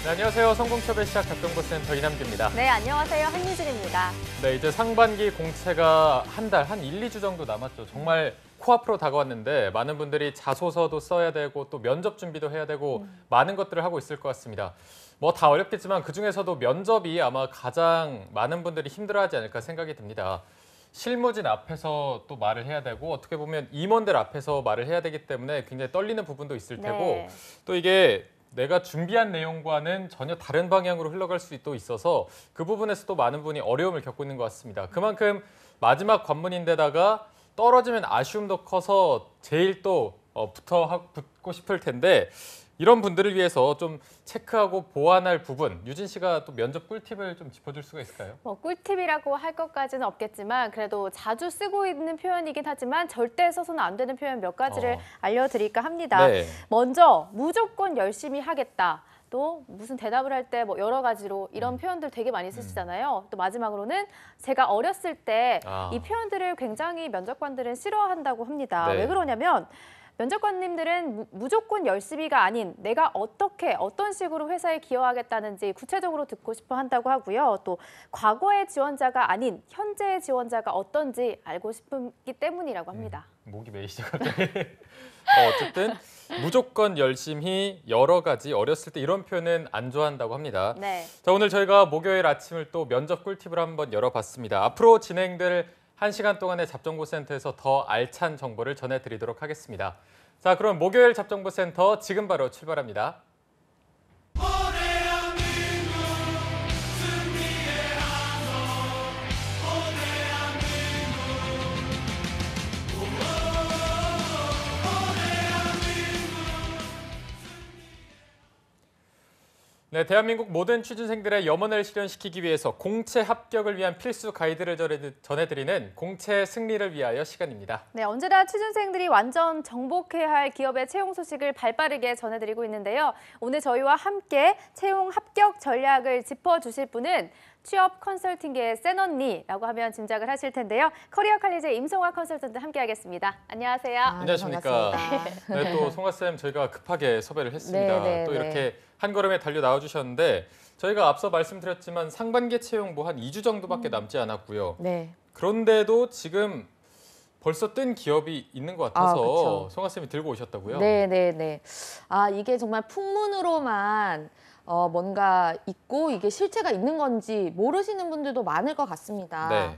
네, 안녕하세요. 성공섭의 시작 작정보센터 이남규입니다. 네, 안녕하세요. 한유진입니다. 네, 이제 상반기 공채가 한 달, 한 1, 2주 정도 남았죠. 정말 코앞으로 다가왔는데 많은 분들이 자소서도 써야 되고 또 면접 준비도 해야 되고 많은 것들을 하고 있을 것 같습니다. 뭐 다 어렵겠지만 그중에서도 면접이 아마 가장 많은 분들이 힘들어하지 않을까 생각이 듭니다. 실무진 앞에서 또 말을 해야 되고 어떻게 보면 임원들 앞에서 말을 해야 되기 때문에 굉장히 떨리는 부분도 있을 테고 네. 또 이게 내가 준비한 내용과는 전혀 다른 방향으로 흘러갈 수도 있어서 그 부분에서도 많은 분이 어려움을 겪고 있는 것 같습니다. 그만큼 마지막 관문인데다가 떨어지면 아쉬움도 커서 제일 또 붙고 싶을 텐데 이런 분들을 위해서 좀 체크하고 보완할 부분, 유진 씨가 또 면접 꿀팁을 좀 짚어줄 수가 있을까요? 뭐 꿀팁이라고 할 것까지는 없겠지만 그래도 자주 쓰고 있는 표현이긴 하지만 절대 써서는 안 되는 표현 몇 가지를 알려드릴까 합니다. 네. 먼저 무조건 열심히 하겠다. 또 무슨 대답을 할 때 뭐 여러 가지로 이런 표현들 되게 많이 쓰시잖아요. 또 마지막으로는 제가 어렸을 때 이 표현들을 굉장히 면접관들은 싫어한다고 합니다. 네. 왜 그러냐면 면접관님들은 무조건 열심히가 아닌 내가 어떻게 어떤 식으로 회사에 기여하겠다는지 구체적으로 듣고 싶어 한다고 하고요. 또 과거의 지원자가 아닌 현재의 지원자가 어떤지 알고 싶기 때문이라고 합니다. 목이 메이시죠 갑자기. 어쨌든 무조건 열심히 여러 가지 어렸을 때 이런 표현은 안 좋아한다고 합니다. 네. 자, 오늘 저희가 목요일 아침을 또 면접 꿀팁을 한번 열어봤습니다. 앞으로 진행될 1시간 동안의 잡정보센터에서 더 알찬 정보를 전해드리도록 하겠습니다. 자, 그럼 목요일 잡정보센터 지금 바로 출발합니다. 네, 대한민국 모든 취준생들의 염원을 실현시키기 위해서 공채 합격을 위한 필수 가이드를 전해드리는 공채 승리를 위하여 시간입니다. 네, 언제나 취준생들이 완전 정복해야 할 기업의 채용 소식을 발빠르게 전해드리고 있는데요. 오늘 저희와 함께 채용 합격 전략을 짚어주실 분은 취업 컨설팅계의 센 언니라고 하면 짐작을 하실 텐데요. 커리어 칼리지 임송아 컨설턴트 함께하겠습니다. 안녕하세요. 안녕하십니까. 네, 또 송아쌤 저희가 급하게 섭외를 했습니다. 네, 또 이렇게 한 걸음에 달려 나와주셨는데 저희가 앞서 말씀드렸지만 상반기 채용 뭐 한 2주 정도밖에 남지 않았고요. 네. 그런데도 지금 벌써 뜬 기업이 있는 것 같아서 그쵸. 송아쌤이 들고 오셨다고요? 네네네. 아, 이게 정말 풍문으로만 뭔가 있고 이게 실체가 있는 건지 모르시는 분들도 많을 것 같습니다. 네.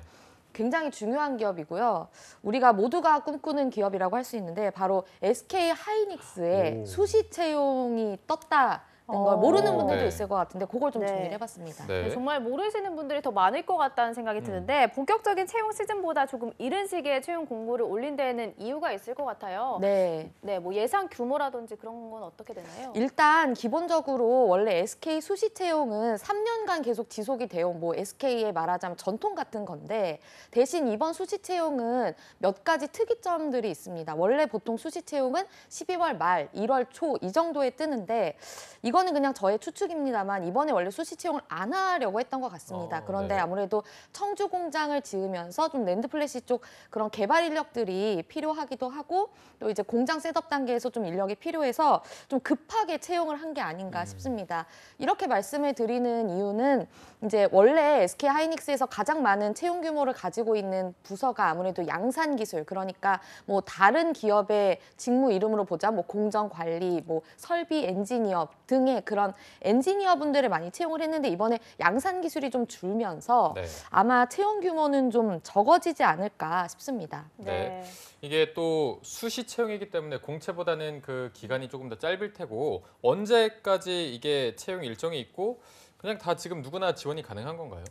굉장히 중요한 기업이고요. 우리가 모두가 꿈꾸는 기업이라고 할 수 있는데 바로 SK 하이닉스의 수시 채용이 떴다는 걸 모르는 분들도 네. 있을 것 같은데 그걸 좀 네. 준비를 해봤습니다. 네. 정말 모르시는 분들이 더 많을 것 같다는 생각이 드는데 본격적인 채용 시즌보다 조금 이른 시기에 채용 공고를 올린 데에는 이유가 있을 것 같아요. 네. 네, 뭐 예상 규모라든지 그런 건 어떻게 되나요? 일단 기본적으로 원래 SK 수시 채용은 3년간 계속 지속이 되어온 뭐 SK의 말하자면 전통 같은 건데 대신 이번 수시 채용은 몇 가지 특이점들이 있습니다. 원래 보통 수시 채용은 12월 말, 1월 초 이 정도에 뜨는데 이거는 그냥 저의 추측입니다만 이번에 원래 수시 채용을 안 하려고 했던 것 같습니다. 그런데 네. 아무래도 청주 공장을 지으면서 좀 랜드 플래시 쪽 그런 개발 인력들이 필요하기도 하고 또 이제 공장 셋업 단계에서 좀 인력이 필요해서 좀 급하게 채용을 한 게 아닌가 싶습니다. 이렇게 말씀을 드리는 이유는 이제 원래 SK 하이닉스에서 가장 많은 채용 규모를 가지고 있는 부서가 아무래도 양산 기술, 그러니까 뭐 다른 기업의 직무 이름으로 보자 뭐 공정 관리, 뭐 설비 엔지니어 등의 그런 엔지니어 분들을 많이 채용을 했는데 이번에 양산 기술이 좀 줄면서 네. 아마 채용 규모는 좀 적어지지 않을까 싶습니다. 네. 이게 또 수시 채용이기 때문에 공채보다는 그 기간이 조금 더 짧을 테고 언제까지 이게 채용 일정이 있고 그냥 다 지금 누구나 지원이 가능한 건가요?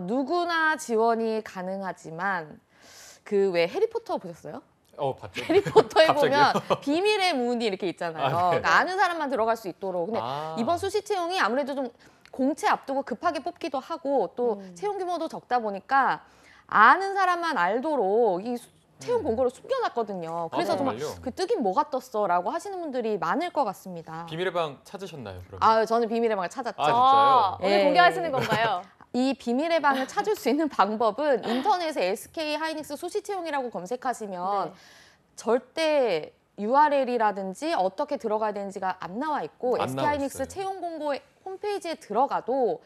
누구나 지원이 가능하지만 그 왜 해리포터 보셨어요? 봤죠. 해리포터에 갑자기요? 보면 비밀의 문이 이렇게 있잖아요. 네. 그러니까 아는 사람만 들어갈 수 있도록. 근데 이번 수시 채용이 아무래도 좀 공채 앞두고 급하게 뽑기도 하고 또 채용 규모도 적다 보니까 아는 사람만 알도록 이 채용 공고를 숨겨놨거든요. 그래서 정말 정말요? 그 뜨긴 뭐가 떴어라고 하시는 분들이 많을 것 같습니다. 비밀의 방 찾으셨나요? 그러면? 아, 저는 비밀의 방을 찾았죠. 진짜요? 오늘 예. 공개하시는 건가요? 이 비밀의 방을 찾을 수 있는 방법은 인터넷에 SK 하이닉스 수시 채용이라고 검색하시면 네. 절대 URL이라든지 어떻게 들어가야 되는지가 안 나와 있고 안 나와 SK하이닉스 있어요. 채용 공고 홈페이지에 들어가도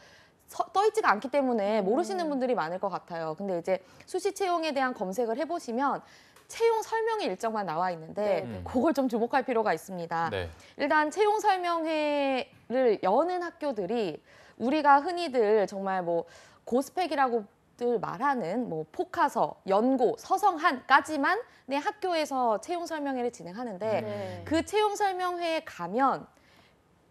떠 있지가 않기 때문에 모르시는 분들이 많을 것 같아요. 근데 이제 수시 채용에 대한 검색을 해보시면 채용 설명회 일정만 나와 있는데 네. 그걸 좀 주목할 필요가 있습니다. 네. 일단 채용 설명회를 여는 학교들이 우리가 흔히들 정말 뭐 고스펙이라고들 말하는 뭐 포카서, 연고, 서성한까지만 내 학교에서 채용 설명회를 진행하는데 네. 그 채용 설명회에 가면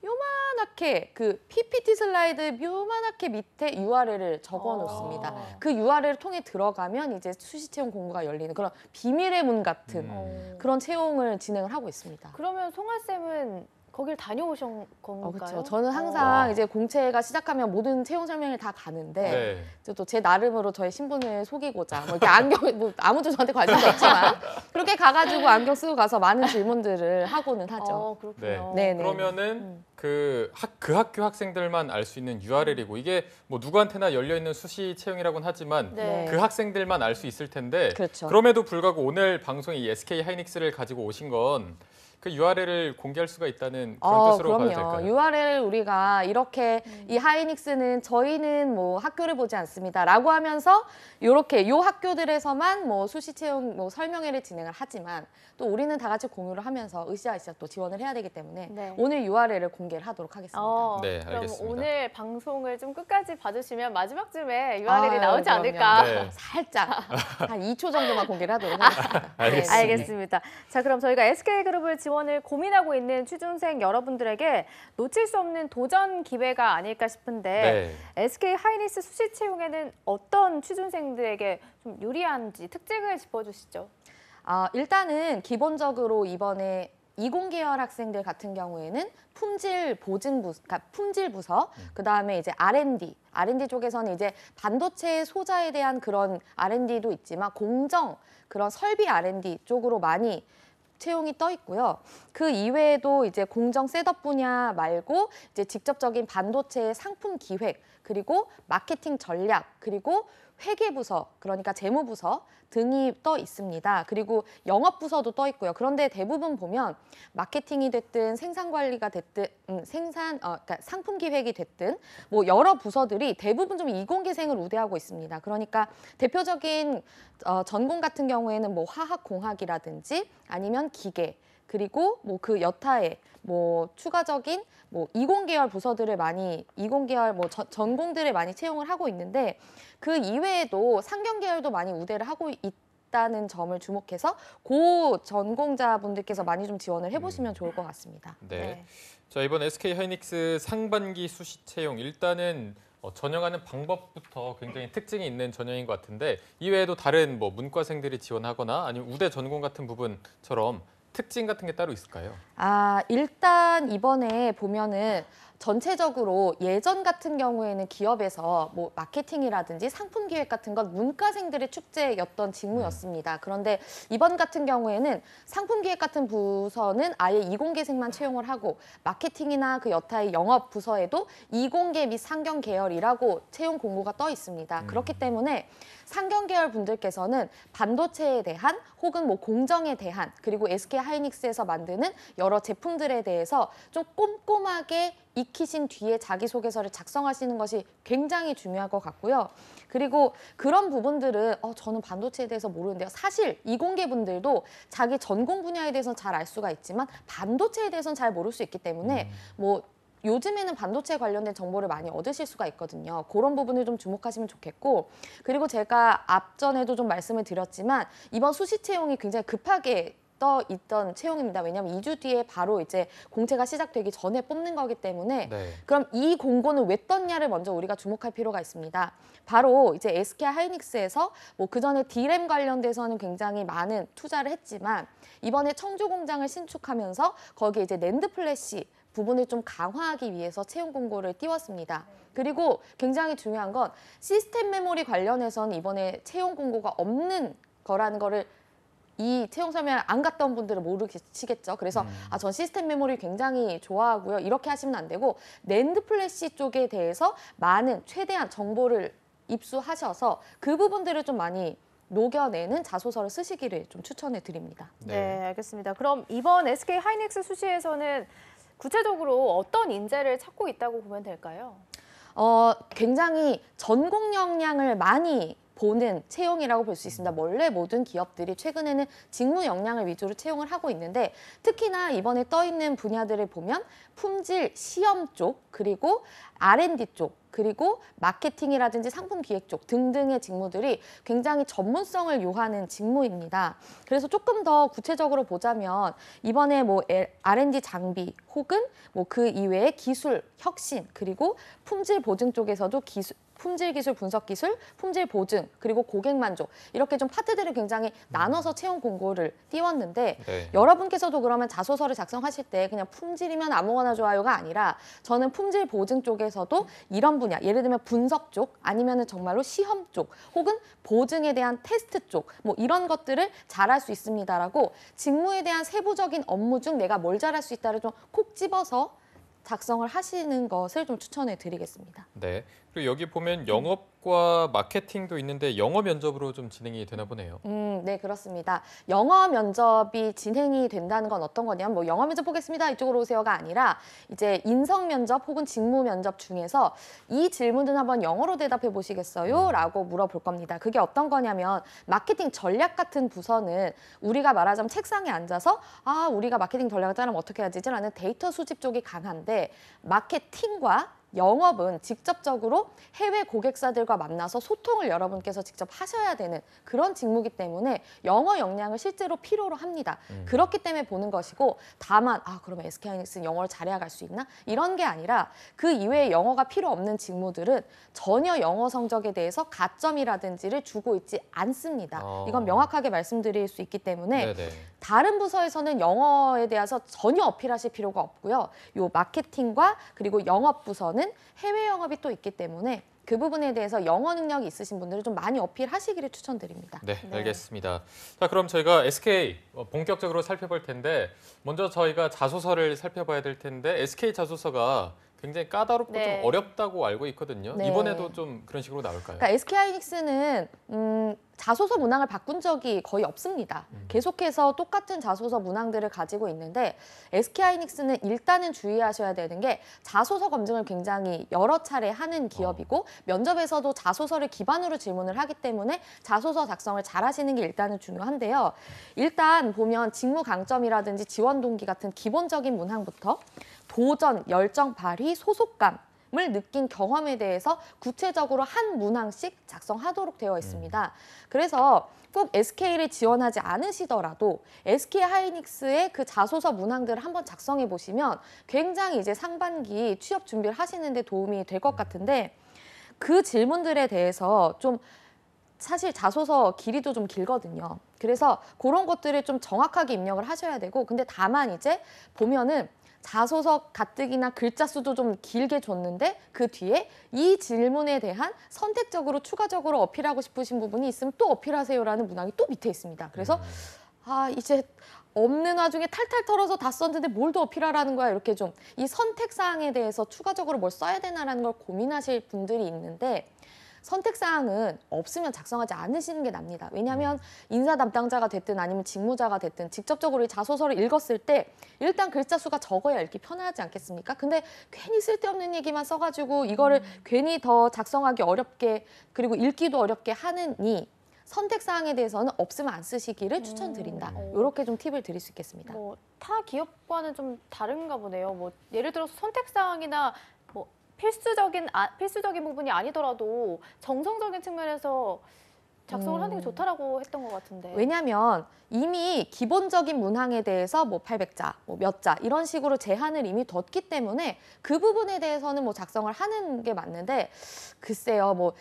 요만하게 그 PPT 슬라이드 요만하게 밑에 URL을 적어 놓습니다. 그 URL을 통해 들어가면 이제 수시 채용 공고가 열리는 그런 비밀의 문 같은 그런 채용을 진행을 하고 있습니다. 그러면 송아 쌤은 거길 다녀오신 건가요? 그렇죠. 저는 항상 와. 이제 공채가 시작하면 모든 채용 설명을 다 가는데 네. 또 제 나름으로 저의 신분을 속이고자 뭐 이렇게 안경 뭐 아무도 저한테 관심도 없지만 그렇게 가가지고 안경 쓰고 가서 많은 질문들을 하고는 하죠. 그렇군요. 네. 네네. 그러면은 그 학교 학생들만 알 수 있는 URL이고 이게 뭐 누구한테나 열려 있는 수시 채용이라고는 하지만 네. 그 학생들만 알 수 있을 텐데 그렇죠. 그럼에도 불구하고 오늘 방송에 이 SK 하이닉스를 가지고 오신 건 그 URL을 공개할 수가 있다는 그런 뜻으로 봐도 그럼요. 될까요? URL 우리가 이렇게 이 하이닉스는 저희는 뭐 학교를 보지 않습니다라고 하면서 이렇게 요 학교들에서만 뭐 수시 채용 뭐 설명회를 진행을 하지만 또 우리는 다 같이 공유를 하면서 으쌰으쌰 또 지원을 해야 되기 때문에 네. 오늘 URL을 공개를 하도록 하겠습니다. 네, 그럼 알겠습니다. 오늘 방송을 좀 끝까지 봐주시면 마지막쯤에 URL이 아유, 나오지 그럼요. 않을까. 네. 살짝 한 2초 정도만 공개를 하도록 하겠습니다. 알겠습니다. 알겠습니다. 자, 그럼 저희가 SK그룹을 지원을 고민하고 있는 취준생 여러분들에게 놓칠 수 없는 도전 기회가 아닐까 싶은데 네. SK 하이닉스 수시 채용에는 어떤 취준생들에게 좀 유리한지 특징을 짚어주시죠. 일단은 기본적으로 이번에 이공계열 학생들 같은 경우에는 품질 보증 부서, 그러니까 품질 부서, 그다음에 이제 R&D 쪽에서는 이제 반도체 소자에 대한 그런 R&D도 있지만 공정 그런 설비 R&D 쪽으로 많이 채용이 떠 있고요. 그 이외에도 이제 공정 셋업 분야 말고 이제 직접적인 반도체 상품 기획 그리고 마케팅 전략 그리고 회계부서 그러니까 재무부서 등이 떠 있습니다. 그리고 영업부서도 떠 있고요. 그런데 대부분 보면 마케팅이 됐든 생산관리가 됐든 그러니까 상품 기획이 됐든 뭐 여러 부서들이 대부분 좀 이공계생을 우대하고 있습니다. 그러니까 대표적인 전공 같은 경우에는 뭐 화학공학이라든지 아니면 기계 그리고 뭐 그 여타의 뭐 추가적인 뭐 이공계열 부서들을 많이 이공계열 뭐 전공들을 많이 채용을 하고 있는데 그 이외에도 상경계열도 많이 우대를 하고 있다는 점을 주목해서 고 전공자분들께서 많이 좀 지원을 해보시면 좋을 것 같습니다. 네. 자, 이번 SK 하이닉스 상반기 수시 채용 일단은 전형하는 방법부터 굉장히 특징이 있는 전형인 것 같은데 이외에도 다른 뭐 문과생들이 지원하거나 아니면 우대 전공 같은 부분처럼 특징 같은 게 따로 있을까요? 일단 이번에 보면은 전체적으로 예전 같은 경우에는 기업에서 뭐 마케팅이라든지 상품 기획 같은 건 문과생들의 축제였던 직무였습니다. 그런데 이번 같은 경우에는 상품 기획 같은 부서는 아예 이공계생만 채용을 하고 마케팅이나 그 여타의 영업 부서에도 이공계 및 상경 계열이라고 채용 공고가 떠 있습니다. 그렇기 때문에 상경 계열 분들께서는 반도체에 대한 혹은 뭐 공정에 대한 그리고 SK 하이닉스에서 만드는 여러 제품들에 대해서 좀 꼼꼼하게 익히신 뒤에 자기소개서를 작성하시는 것이 굉장히 중요할 것 같고요. 그리고 그런 부분들은 저는 반도체에 대해서 모르는데요. 사실 이공계 분들도 자기 전공 분야에 대해서는 잘 알 수가 있지만 반도체에 대해서는 잘 모를 수 있기 때문에 뭐 요즘에는 반도체 관련된 정보를 많이 얻으실 수가 있거든요. 그런 부분을 좀 주목하시면 좋겠고 그리고 제가 앞전에도 좀 말씀을 드렸지만 이번 수시 채용이 굉장히 급하게 떠 있던 채용입니다. 왜냐하면 2주 뒤에 바로 이제 공채가 시작되기 전에 뽑는 거기 때문에 그럼 이 공고는 왜 떴냐를 먼저 우리가 주목할 필요가 있습니다. 바로 이제 SK 하이닉스에서 뭐 그전에 D램 관련돼서는 굉장히 많은 투자를 했지만 이번에 청주 공장을 신축하면서 거기에 이제 낸드 플래시 부분을 좀 강화하기 위해서 채용 공고를 띄웠습니다. 그리고 굉장히 중요한 건 시스템 메모리 관련해서는 이번에 채용 공고가 없는 거라는 거를 이 채용 설명을 안 갔던 분들은 모르시겠죠. 그래서 전 시스템 메모리 굉장히 좋아하고요. 이렇게 하시면 안 되고 낸드 플래시 쪽에 대해서 많은 최대한 정보를 입수하셔서 그 부분들을 좀 많이 녹여내는 자소서를 쓰시기를 좀 추천해 드립니다. 네, 알겠습니다. 그럼 이번 SK 하이닉스 수시에서는 구체적으로 어떤 인재를 찾고 있다고 보면 될까요? 굉장히 전공 역량을 많이 보는 채용이라고 볼 수 있습니다. 원래 모든 기업들이 최근에는 직무 역량을 위주로 채용을 하고 있는데 특히나 이번에 떠 있는 분야들을 보면 품질 시험 쪽, 그리고 R&D 쪽, 그리고 마케팅이라든지 상품 기획 쪽 등등의 직무들이 굉장히 전문성을 요하는 직무입니다. 그래서 조금 더 구체적으로 보자면 이번에 뭐 R&D 장비 혹은 뭐 그 이외의 기술 혁신, 그리고 품질 보증 쪽에서도 품질 기술 분석 기술, 품질 보증, 그리고 고객 만족 이렇게 좀 파트들을 굉장히 나눠서 채용 공고를 띄웠는데 네. 여러분께서도 그러면 자소서를 작성하실 때 그냥 품질이면 아무거나 좋아요가 아니라 저는 품질 보증 쪽에서도 이런 분야, 예를 들면 분석 쪽 아니면은 정말로 시험 쪽 혹은 보증에 대한 테스트 쪽 뭐 이런 것들을 잘할 수 있습니다라고 직무에 대한 세부적인 업무 중 내가 뭘 잘할 수 있다를 좀 콕 집어서 작성을 하시는 것을 좀 추천해 드리겠습니다. 네. 그리고 여기 보면 영업과 마케팅도 있는데 영어 면접으로 좀 진행이 되나 보네요. 네, 그렇습니다. 영어 면접이 진행이 된다는 건 어떤 거냐면 뭐 영어 면접 보겠습니다. 이쪽으로 오세요가 아니라 이제 인성 면접 혹은 직무 면접 중에서 이 질문은 한번 영어로 대답해 보시겠어요? 라고 물어볼 겁니다. 그게 어떤 거냐면 마케팅 전략 같은 부서는 우리가 말하자면 책상에 앉아서 우리가 마케팅 전략을 짜려면 어떻게 해야지? 라는 데이터 수집 쪽이 강한데 마케팅과 영업은 직접적으로 해외 고객사들과 만나서 소통을 여러분께서 직접 하셔야 되는 그런 직무이기 때문에 영어 역량을 실제로 필요로 합니다. 그렇기 때문에 보는 것이고 다만 그러면 SK하이닉스는 영어를 잘해야 갈 수 있나? 이런 게 아니라 그 이외에 영어가 필요 없는 직무들은 전혀 영어 성적에 대해서 가점이라든지를 주고 있지 않습니다. 이건 명확하게 말씀드릴 수 있기 때문에 네네. 다른 부서에서는 영어에 대해서 전혀 어필하실 필요가 없고요. 요 마케팅과 그리고 영업 부서는 해외 영업이 또 있기 때문에 그 부분에 대해서 영어 능력이 있으신 분들은 좀 많이 어필하시기를 추천드립니다. 네, 알겠습니다. 자, 그럼 저희가 SK 본격적으로 살펴볼 텐데 먼저 저희가 자소서를 살펴봐야 될 텐데 SK 자소서가 굉장히 까다롭고 네. 좀 어렵다고 알고 있거든요. 네. 이번에도 좀 그런 식으로 나올까요? 그러니까 SK하이닉스는 자소서 문항을 바꾼 적이 거의 없습니다. 계속해서 똑같은 자소서 문항들을 가지고 있는데 SK하이닉스는 일단은 주의하셔야 되는 게 자소서 검증을 굉장히 여러 차례 하는 기업이고 면접에서도 자소서를 기반으로 질문을 하기 때문에 자소서 작성을 잘 하시는 게 일단은 중요한데요. 일단 보면 직무 강점이라든지 지원 동기 같은 기본적인 문항부터 도전, 열정 발휘, 소속감을 느낀 경험에 대해서 구체적으로 한 문항씩 작성하도록 되어 있습니다. 그래서 꼭 SK를 지원하지 않으시더라도 SK하이닉스의 그 자소서 문항들을 한번 작성해 보시면 굉장히 이제 상반기 취업 준비를 하시는 데 도움이 될 것 같은데 그 질문들에 대해서 좀 사실 자소서 길이도 좀 길거든요. 그래서 그런 것들을 좀 정확하게 입력을 하셔야 되고 근데 다만 이제 보면은 자소서 가뜩이나 글자 수도 좀 길게 줬는데 그 뒤에 이 질문에 대한 선택적으로 추가적으로 어필하고 싶으신 부분이 있으면 또 어필하세요라는 문항이 또 밑에 있습니다. 그래서 이제 없는 와중에 탈탈 털어서 다 썼는데 뭘 더 어필하라는 거야 이렇게 좀 이 선택사항에 대해서 추가적으로 뭘 써야 되나라는 걸 고민하실 분들이 있는데 선택사항은 없으면 작성하지 않으시는 게 납니다. 왜냐하면 인사 담당자가 됐든 아니면 직무자가 됐든 직접적으로 이 자소서를 읽었을 때 일단 글자 수가 적어야 읽기 편하지 않겠습니까? 근데 괜히 쓸데없는 얘기만 써가지고 이거를 괜히 더 작성하기 어렵게 그리고 읽기도 어렵게 하느니 선택사항에 대해서는 없으면 안 쓰시기를 추천드린다. 이렇게 좀 팁을 드릴 수 있겠습니다. 뭐 타 기업과는 좀 다른가 보네요. 뭐 예를 들어서 선택사항이나 뭐 필수적인 부분이 아니더라도 정성적인 측면에서 작성을 하는 게 좋다라고 했던 것 같은데. 왜냐하면 이미 기본적인 문항에 대해서 뭐 800자, 뭐 몇 자 이런 식으로 제한을 이미 뒀기 때문에 그 부분에 대해서는 뭐 작성을 하는 게 맞는데 글쎄요, 뭐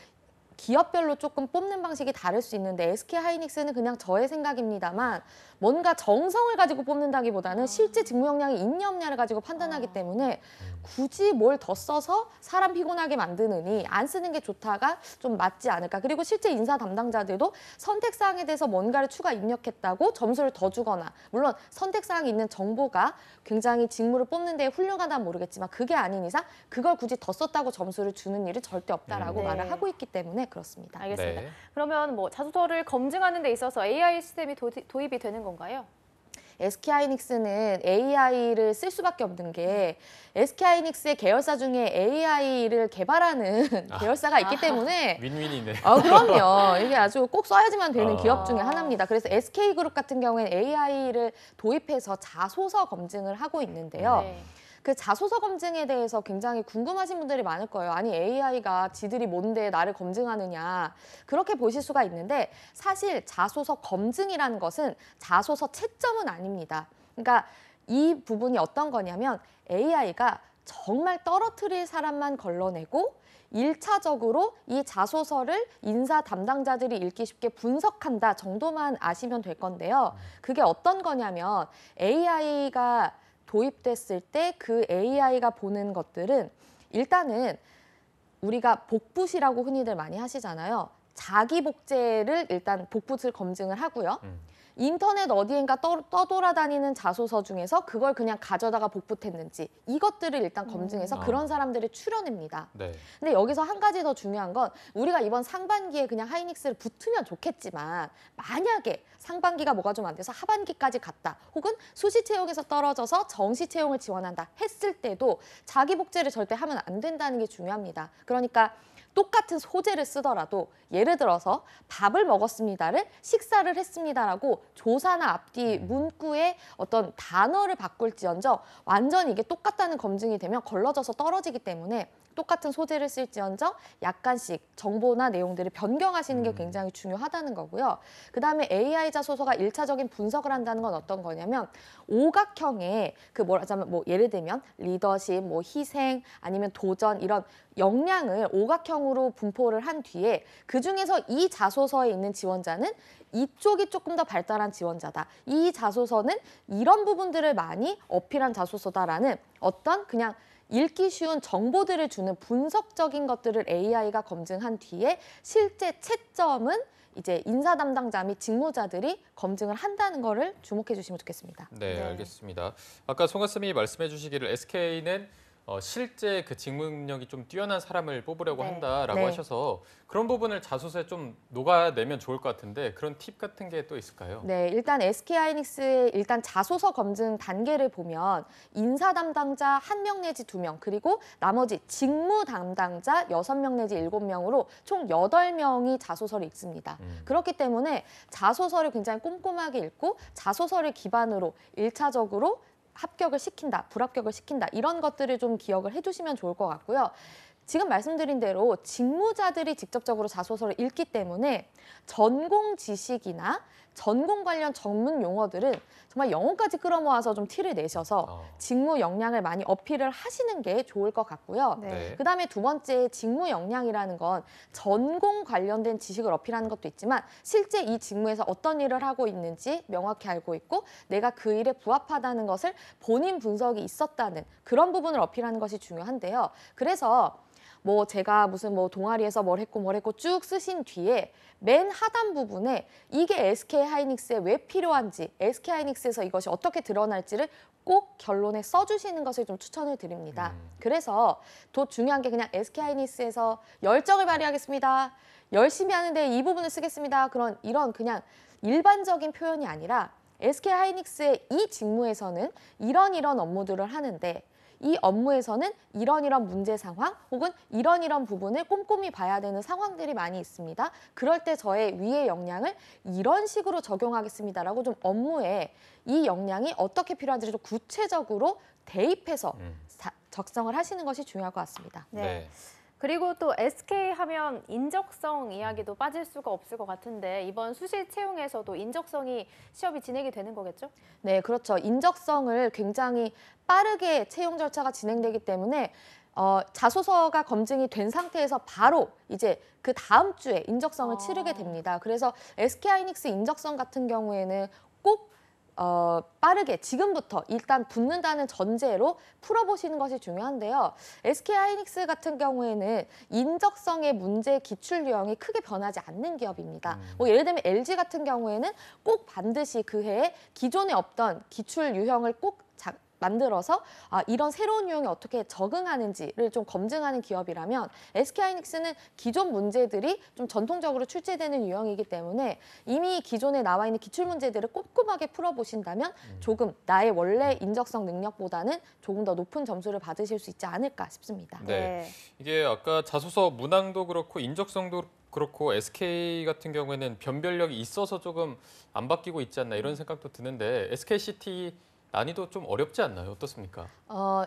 기업별로 조금 뽑는 방식이 다를 수 있는데 SK하이닉스는 그냥 저의 생각입니다만 뭔가 정성을 가지고 뽑는다기보다는 실제 직무 역량이 있냐 없냐를 가지고 판단하기 때문에 굳이 뭘 더 써서 사람 피곤하게 만드느니 안 쓰는 게 좋다가 좀 맞지 않을까. 그리고 실제 인사 담당자들도 선택사항에 대해서 뭔가를 추가 입력했다고 점수를 더 주거나 물론 선택사항이 있는 정보가 굉장히 직무를 뽑는 데 훌륭하다면 모르겠지만 그게 아닌 이상 그걸 굳이 더 썼다고 점수를 주는 일은 절대 없다라고 네. 말을 하고 있기 때문에 때문에 그렇습니다. 알겠습니다. 네. 그러면 뭐 자소서를 검증하는 데 있어서 AI 시스템이 도입이 되는 건가요? SK하이닉스는 AI를 쓸 수밖에 없는 게 SK하이닉스의 계열사 중에 AI를 개발하는 계열사가 있기 때문에 윈윈이네. 그럼요. 이게 아주 꼭 써야지만 되는 아. 기업 중에 하나입니다. 그래서 SK그룹 같은 경우에는 AI를 도입해서 자소서 검증을 하고 있는데요. 네. 그 자소서 검증에 대해서 굉장히 궁금하신 분들이 많을 거예요. 아니 AI가 지들이 뭔데 나를 검증하느냐 그렇게 보실 수가 있는데 사실 자소서 검증이라는 것은 자소서 채점은 아닙니다. 그러니까 이 부분이 어떤 거냐면 AI가 정말 떨어뜨릴 사람만 걸러내고 1차적으로 이 자소서를 인사 담당자들이 읽기 쉽게 분석한다 정도만 아시면 될 건데요. 그게 어떤 거냐면 AI가 도입됐을 때 그 AI가 보는 것들은 일단은 우리가 복붙이라고 흔히들 많이 하시잖아요. 자기 복제를 일단 복붙을 검증을 하고요. 인터넷 어디엔가 떠돌아다니는 자소서 중에서 그걸 그냥 가져다가 복붙했는지 이것들을 일단 검증해서 그런 사람들을 추려냅니다. 네. 근데 여기서 한 가지 더 중요한 건 우리가 이번 상반기에 그냥 하이닉스를 붙으면 좋겠지만 만약에 상반기가 뭐가 좀 안 돼서 하반기까지 갔다 혹은 수시 채용에서 떨어져서 정시 채용을 지원한다 했을 때도 자기 복제를 절대 하면 안 된다는 게 중요합니다. 그러니까 똑같은 소재를 쓰더라도 예를 들어서 밥을 먹었습니다를 식사를 했습니다라고 조사나 앞뒤 문구의 어떤 단어를 바꿀지언정 완전히 이게 똑같다는 검증이 되면 걸러져서 떨어지기 때문에 똑같은 소재를 쓸지언정 약간씩 정보나 내용들을 변경하시는 게 굉장히 중요하다는 거고요. 그다음에 AI 자소서가 1차적인 분석을 한다는 건 어떤 거냐면 오각형의 그 뭐라자면 뭐 예를 들면 리더십, 뭐 희생 아니면 도전 이런 역량을 오각형으로 분포를 한 뒤에 그중에서 이 자소서에 있는 지원자는 이쪽이 조금 더 발달한 지원자다. 이 자소서는 이런 부분들을 많이 어필한 자소서다라는 어떤 그냥 읽기 쉬운 정보들을 주는 분석적인 것들을 AI가 검증한 뒤에 실제 채점은 이제 인사 담당자 및 직무자들이 검증을 한다는 거를 주목해 주시면 좋겠습니다. 네, 네. 알겠습니다. 아까 송 교수님이 말씀해 주시기를 SK는 실제 그 직무 능력이 좀 뛰어난 사람을 뽑으려고 네. 한다라고 네. 하셔서 그런 부분을 자소서에 좀 녹아내면 좋을 것 같은데 그런 팁 같은 게 또 있을까요? 네, 일단 SK하이닉스의 일단 자소서 검증 단계를 보면 인사 담당자 1명 내지 2명 그리고 나머지 직무 담당자 6명 내지 7명으로 총 8명이 자소서를 읽습니다. 그렇기 때문에 자소서를 굉장히 꼼꼼하게 읽고 자소서를 기반으로 1차적으로 합격을 시킨다, 불합격을 시킨다 이런 것들을 좀 기억을 해두시면 좋을 것 같고요. 지금 말씀드린 대로 직무자들이 직접적으로 자소서를 읽기 때문에 전공 지식이나 전공 관련 전문 용어들은 정말 영어까지 끌어모아서 좀 티를 내셔서 직무 역량을 많이 어필을 하시는 게 좋을 것 같고요. 네. 그다음에 두 번째 직무 역량이라는 건 전공 관련된 지식을 어필하는 것도 있지만 실제 이 직무에서 어떤 일을 하고 있는지 명확히 알고 있고 내가 그 일에 부합하다는 것을 본인 분석이 있었다는 그런 부분을 어필하는 것이 중요한데요. 그래서 뭐 제가 무슨 뭐 동아리에서 뭘 했고 쭉 쓰신 뒤에 맨 하단 부분에 이게 SK하이닉스에 왜 필요한지 SK하이닉스에서 이것이 어떻게 드러날지를 꼭 결론에 써주시는 것을 좀 추천을 드립니다. 그래서 더 중요한 게 그냥 SK하이닉스에서 열정을 발휘하겠습니다. 열심히 하는데 이 부분을 쓰겠습니다. 이런 그냥 일반적인 표현이 아니라 SK하이닉스의 이 직무에서는 이런 업무들을 하는데 이 업무에서는 이런 문제 상황 혹은 이런 부분을 꼼꼼히 봐야 되는 상황들이 많이 있습니다. 그럴 때 저의 위의 역량을 이런 식으로 적용하겠습니다라고 좀 업무에 이 역량이 어떻게 필요한지를 좀 구체적으로 대입해서 작성을 하시는 것이 중요할 것 같습니다. 네. 네. 그리고 또 SK 하면 인적성 이야기도 빠질 수가 없을 것 같은데 이번 수시 채용에서도 인적성이 시험이 진행이 되는 거겠죠? 네, 그렇죠. 인적성을 굉장히 빠르게 채용 절차가 진행되기 때문에 자소서가 검증이 된 상태에서 바로 이제 그 다음 주에 인적성을 치르게 됩니다. 그래서 SK하이닉스 인적성 같은 경우에는 꼭 빠르게 지금부터 일단 붙는다는 전제로 풀어보시는 것이 중요한데요. SK하이닉스 같은 경우에는 인적성의 문제 기출 유형이 크게 변하지 않는 기업입니다. 뭐 예를 들면 LG 같은 경우에는 꼭 반드시 그 해에 기존에 없던 기출 유형을 꼭 만들어서 이런 새로운 유형에 어떻게 적응하는지를 좀 검증하는 기업이라면 SK하이닉스는 기존 문제들이 좀 전통적으로 출제되는 유형이기 때문에 이미 기존에 나와 있는 기출 문제들을 꼼꼼하게 풀어보신다면 조금 나의 원래 인적성 능력보다는 조금 더 높은 점수를 받으실 수 있지 않을까 싶습니다. 네. 이게 아까 자소서 문항도 그렇고 인적성도 그렇고 SK 같은 경우에는 변별력이 있어서 조금 안 바뀌고 있지 않나 이런 생각도 드는데 SKCT 난이도 좀 어렵지 않나요? 어떻습니까?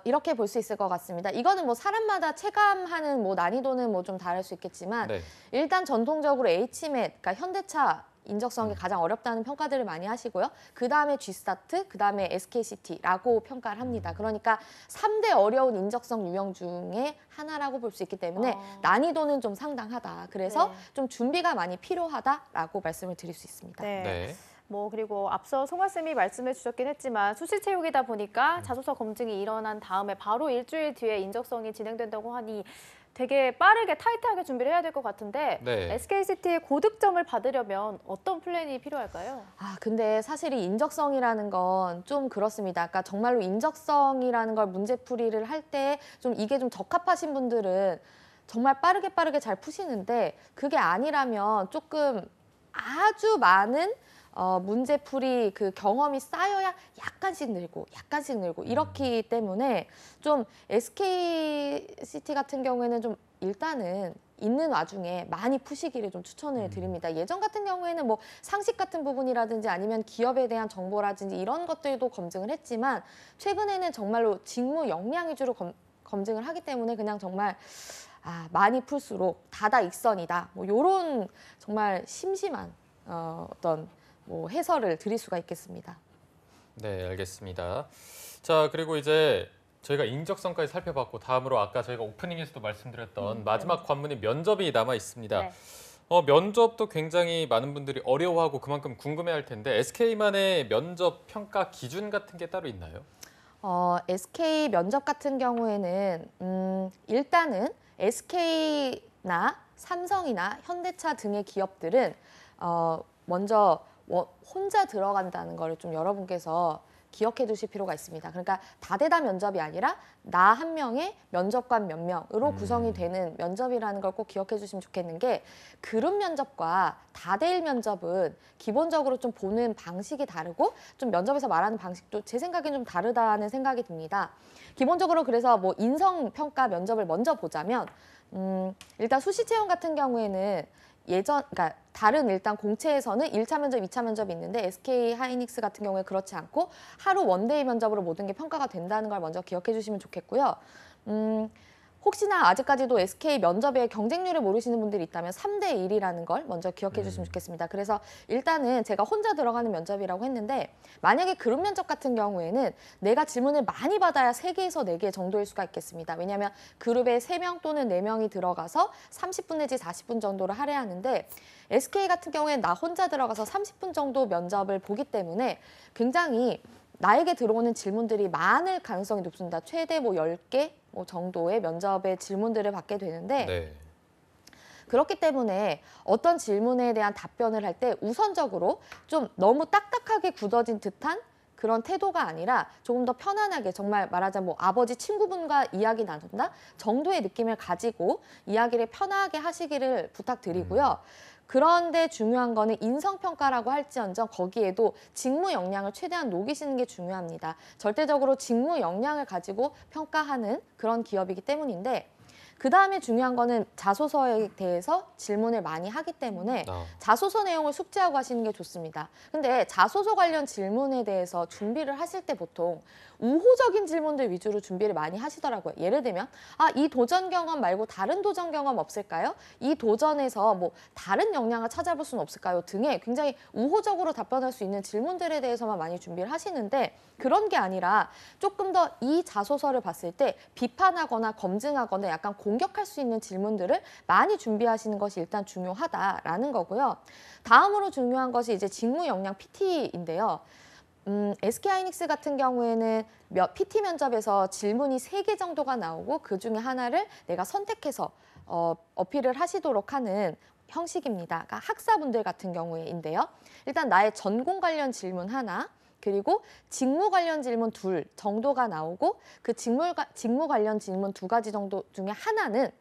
이렇게 볼 수 있을 것 같습니다. 이거는 뭐 사람마다 체감하는 뭐 난이도는 뭐 좀 다를 수 있겠지만 네. 일단 전통적으로 HMAT, 그러니까 현대차 인적성이 가장 어렵다는 평가들을 많이 하시고요. 그 다음에 G스타트, 그 다음에 SKCT라고 평가를 합니다. 그러니까 3대 어려운 인적성 유형 중에 하나라고 볼 수 있기 때문에 난이도는 좀 상당하다. 그래서 네. 좀 준비가 많이 필요하다라고 말씀을 드릴 수 있습니다. 네. 네. 뭐 그리고 앞서 송아 쌤이 말씀해 주셨긴 했지만 수시 채용이다 보니까 자소서 검증이 일어난 다음에 바로 일주일 뒤에 인적성이 진행된다고 하니 되게 빠르게 타이트하게 준비를 해야 될 것 같은데 네. SKCT의 고득점을 받으려면 어떤 플랜이 필요할까요? 근데 사실 이 인적성이라는 건 좀 그렇습니다. 아까 정말로 인적성이라는 걸 문제풀이를 할 때 좀 이게 좀 적합하신 분들은 정말 빠르게 잘 푸시는데 그게 아니라면 조금 아주 많은 문제풀이 그 경험이 쌓여야 약간씩 늘고 이렇기 때문에 좀 SKCT 같은 경우에는 좀 일단은 있는 와중에 많이 푸시기를 좀 추천을 드립니다. 예전 같은 경우에는 뭐 상식 같은 부분이라든지 아니면 기업에 대한 정보라든지 이런 것들도 검증을 했지만 최근에는 정말로 직무 역량 위주로 검증을 하기 때문에 그냥 정말 많이 풀수록 다다익선이다. 뭐 이런 정말 심심한 어떤 뭐 해설을 드릴 수가 있겠습니다. 네, 알겠습니다. 자, 그리고 이제 저희가 인적성까지 살펴봤고 다음으로 아까 저희가 오프닝에서도 말씀드렸던 마지막 관문이 면접이 남아 있습니다. 네. 면접도 굉장히 많은 분들이 어려워하고 그만큼 궁금해할 텐데 SK만의 면접 평가 기준 같은 게 따로 있나요? SK 면접 같은 경우에는 일단은 SK나 삼성이나 현대차 등의 기업들은 먼저 혼자 들어간다는 걸 좀 여러분께서 기억해 두실 필요가 있습니다. 그러니까 다대다 면접이 아니라 나 한 명의 면접관 몇 명으로 구성이 되는 면접이라는 걸 꼭 기억해 주시면 좋겠는 게 그룹 면접과 다대일 면접은 기본적으로 좀 보는 방식이 다르고 좀 면접에서 말하는 방식도 제 생각엔 좀 다르다는 생각이 듭니다. 기본적으로 그래서 뭐 인성평가 면접을 먼저 보자면 일단 수시 채용 같은 경우에는 그러니까 다른 일단 공채에서는 1차 면접, 2차 면접이 있는데 SK 하이닉스 같은 경우에 그렇지 않고 하루 원데이 면접으로 모든 게 평가가 된다는 걸 먼저 기억해 주시면 좋겠고요. 혹시나 아직까지도 SK 면접의 경쟁률을 모르시는 분들이 있다면 3대 1이라는 걸 먼저 기억해 주시면 좋겠습니다. 그래서 일단은 제가 혼자 들어가는 면접이라고 했는데 만약에 그룹 면접 같은 경우에는 내가 질문을 많이 받아야 3개에서 4개 정도일 수가 있겠습니다. 왜냐하면 그룹에 3명 또는 4명이 들어가서 30분 내지 40분 정도를 할애하는데 SK 같은 경우에는 나 혼자 들어가서 30분 정도 면접을 보기 때문에 굉장히 나에게 들어오는 질문들이 많을 가능성이 높습니다. 최대 뭐 10개 정도의 면접의 질문들을 받게 되는데 네. 그렇기 때문에 어떤 질문에 대한 답변을 할 때 우선적으로 좀 너무 딱딱하게 굳어진 듯한 그런 태도가 아니라 조금 더 편안하게 정말 말하자면 뭐 아버지 친구분과 이야기 나눈다 정도의 느낌을 가지고 이야기를 편하게 하시기를 부탁드리고요. 그런데 중요한 거는 인성평가라고 할지언정 거기에도 직무 역량을 최대한 녹이시는 게 중요합니다. 절대적으로 직무 역량을 가지고 평가하는 그런 기업이기 때문인데 그 다음에 중요한 거는 자소서에 대해서 질문을 많이 하기 때문에 자소서 내용을 숙지하고 하시는 게 좋습니다. 근데 자소서 관련 질문에 대해서 준비를 하실 때 보통 우호적인 질문들 위주로 준비를 많이 하시더라고요. 예를 들면 이 도전 경험 말고 다른 도전 경험 없을까요? 이 도전에서 뭐 다른 역량을 찾아볼 수는 없을까요? 등의 굉장히 우호적으로 답변할 수 있는 질문들에 대해서만 많이 준비를 하시는데 그런 게 아니라 조금 더 이 자소서를 봤을 때 비판하거나 검증하거나 약간 공격할 수 있는 질문들을 많이 준비하시는 것이 일단 중요하다라는 거고요. 다음으로 중요한 것이 이제 직무 역량 PT인데요. SK하이닉스 같은 경우에는 PT 면접에서 질문이 3개 정도가 나오고 그중에 하나를 내가 선택해서 어필을 하시도록 하는 형식입니다. 그러니까 학사분들 같은 경우에인데요. 일단 나의 전공 관련 질문 하나, 그리고 직무 관련 질문 2 정도가 나오고 그 직무 관련 질문 2가지 정도 중에 하나는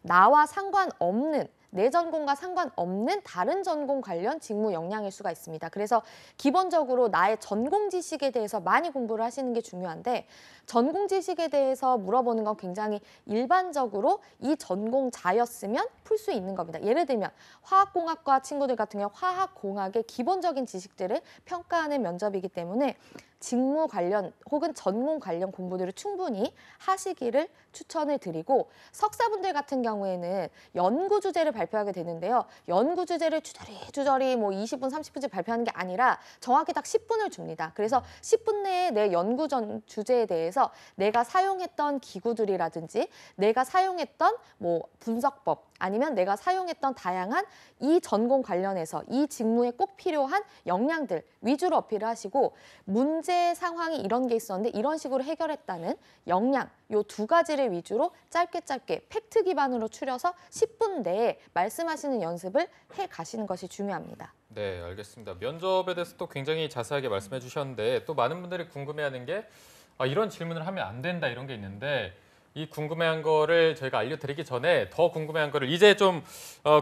나와 상관없는 내 전공과 상관없는 다른 전공 관련 직무 역량일 수가 있습니다. 그래서 기본적으로 나의 전공 지식에 대해서 많이 공부를 하시는 게 중요한데 전공 지식에 대해서 물어보는 건 굉장히 일반적으로 이 전공자였으면 풀 수 있는 겁니다. 예를 들면 화학공학과 친구들 같은 경우 화학공학의 기본적인 지식들을 평가하는 면접이기 때문에 직무 관련 혹은 전공 관련 공부들을 충분히 하시기를 추천을 드리고 석사분들 같은 경우에는 연구 주제를 발표하게 되는데요. 연구 주제를 주저리 뭐 20분, 30분씩 발표하는 게 아니라 정확히 딱 10분을 줍니다. 그래서 10분 내에 내 연구 주제에 대해서 내가 사용했던 기구들이라든지 내가 사용했던 뭐 분석법 아니면 내가 사용했던 다양한 이 전공 관련해서 이 직무에 꼭 필요한 역량들 위주로 어필을 하시고 문제 상황이 이런 게 있었는데 이런 식으로 해결했다는 역량 요 2가지를 위주로 짧게 팩트 기반으로 추려서 10분 내에 말씀하시는 연습을 해 가시는 것이 중요합니다. 네, 알겠습니다. 면접에 대해서 또 굉장히 자세하게 말씀해 주셨는데 또 많은 분들이 궁금해하는 게 이런 질문을 하면 안 된다 이런 게 있는데 이 궁금해한 거를 저희가 알려드리기 전에 더 궁금해한 거를 이제 좀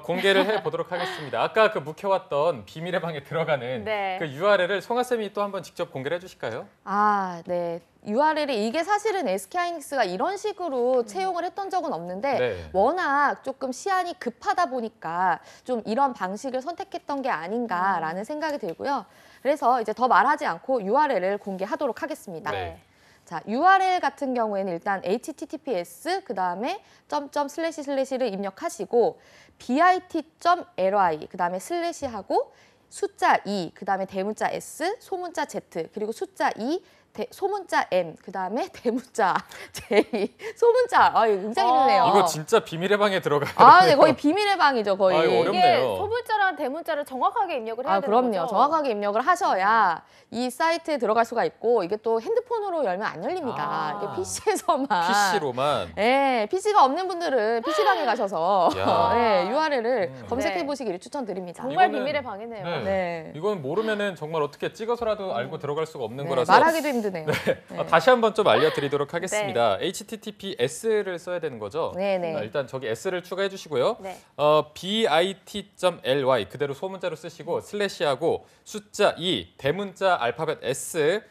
공개를 해보도록 하겠습니다. 아까 그 묵혀왔던 비밀의 방에 들어가는 네. 그 URL을 송하쌤이 또 한번 직접 공개를 해주실까요? 아, 네. URL이 이게 사실은 SK하이닉스가 이런 식으로 채용을 했던 적은 없는데 네. 워낙 조금 시안이 급하다 보니까 좀 이런 방식을 선택했던 게 아닌가라는 생각이 들고요. 그래서 이제 더 말하지 않고 URL을 공개하도록 하겠습니다. 네. 자, URL 같은 경우에는 일단 https 그다음에 // 입력하시고 bit.ly 그다음에 슬래시하고 숫자 2 그다음에 대문자 S 소문자 Z 그리고 숫자 2 소문자 M 그다음에 대문자 J 소문자 굉장히 힘드네요. 이거 진짜 비밀의 방에 들어가요. 네, 거의 비밀의 방이죠, 거의. 아유, 이게 어렵네요. 소문자랑 대문자를 정확하게 입력을 해야 되는 그럼요. 거죠? 정확하게 입력을 하셔야 이 사이트에 들어갈 수가 있고 이게 또 핸드폰으로 열면 안 열립니다. 이게 PC에서만. PC로만. 네, PC가 없는 분들은 PC방에 가셔서 야. 네, URL을 네. 검색해 보시기를 추천드립니다. 정말 이거는- 비밀의 방이네요. 네. 네. 이건 모르면은 정말 어떻게 찍어서라도 알고 들어갈 수가 없는 네, 거라서 말하기도 힘드네요. 다시 한번 좀 알려드리도록 하겠습니다. https를 써야 되는 거죠? 네네. 일단 저기 s를 추가해 주시고요. 네. bit.ly 그대로 소문자로 쓰시고 슬래시하고 숫자 2 대문자 알파벳 S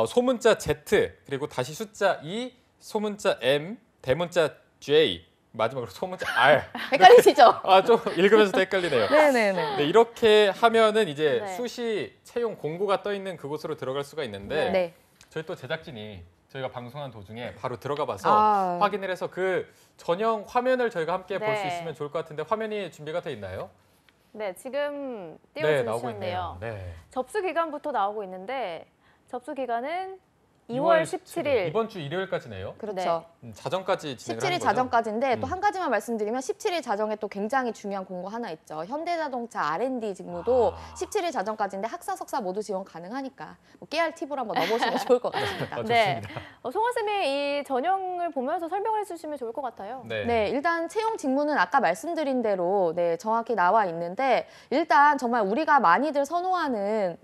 소문자 Z 그리고 다시 숫자 2 소문자 M 대문자 J 마지막으로 소문자 R 헷갈리시죠? 좀 읽으면서도 헷갈리네요. 네네네. 네, 이렇게 하면은 이제 네. 수시 채용 공고가 떠 있는 그곳으로 들어갈 수가 있는데 네. 저희 또 제작진이 저희가 방송한 도중에 바로 들어가 봐서 아. 확인을 해서 그 전형 화면을 저희가 함께 볼 수 네. 있으면 좋을 것 같은데 화면이 준비가 돼 있나요? 네, 지금 네, 나오고 띄워주셨네요. 있네요. 네. 접수 기간부터 나오고 있는데 접수 기간은 2월 17일. 이번 주 일요일까지네요. 그렇죠. 자정까지 진행을 하는 17일 거죠? 자정까지인데 또 음. 한 가지만 말씀드리면 17일 자정에 또 굉장히 중요한 공고 하나 있죠. 현대자동차 R&D 직무도 17일 자정까지인데 학사, 석사 모두 지원 가능하니까 뭐 깨알 팁으로 한번 넣어보시면 좋을 것 같습니다. 좋습니다. 네. 송하 쌤이 이 전형을 보면서 설명을 해주시면 좋을 것 같아요. 네, 일단 채용 직무는 아까 말씀드린 대로 네, 정확히 나와 있는데 일단 정말 우리가 많이들 선호하는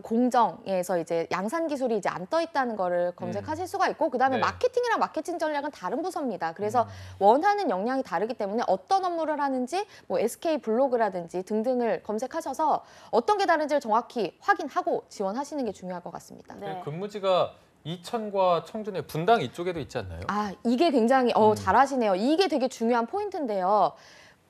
공정에서 이제 양산 기술이 이제 안 떠 있다는 거를 검색하실 수가 있고 그다음에 네. 마케팅이랑 마케팅 전략은 다른 부서입니다. 그래서 원하는 역량이 다르기 때문에 어떤 업무를 하는지 뭐 SK 블로그라든지 등등을 검색하셔서 어떤 게 다른지를 정확히 확인하고 지원하시는 게 중요할 것 같습니다. 네. 근무지가 이천과 청주의 분당 이쪽에도 있지 않나요? 이게 굉장히 잘하시네요. 이게 되게 중요한 포인트인데요.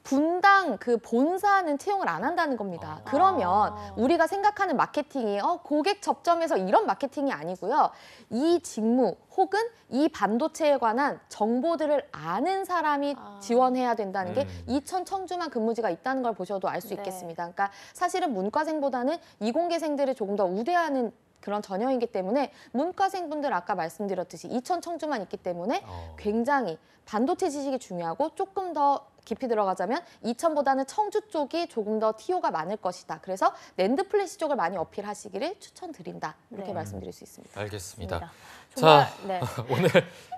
분당 그 본사는 채용을 안 한다는 겁니다. 그러면 우리가 생각하는 마케팅이 고객 접점에서 이런 마케팅이 아니고요. 이 직무 혹은 이 반도체에 관한 정보들을 아는 사람이 지원해야 된다는 게 이천 청주만 근무지가 있다는 걸 보셔도 알 수 네. 있겠습니다. 그러니까 사실은 문과생보다는 이공계생들을 조금 더 우대하는 그런 전형이기 때문에 문과생분들 아까 말씀드렸듯이 이천 청주만 있기 때문에 굉장히 반도체 지식이 중요하고 조금 더 깊이 들어가자면 이천보다는 청주 쪽이 조금 더 TO가 많을 것이다. 그래서 낸드 플래시 쪽을 많이 어필하시기를 추천드린다. 이렇게 네. 말씀드릴 수 있습니다. 알겠습니다. 정말, 네. 오늘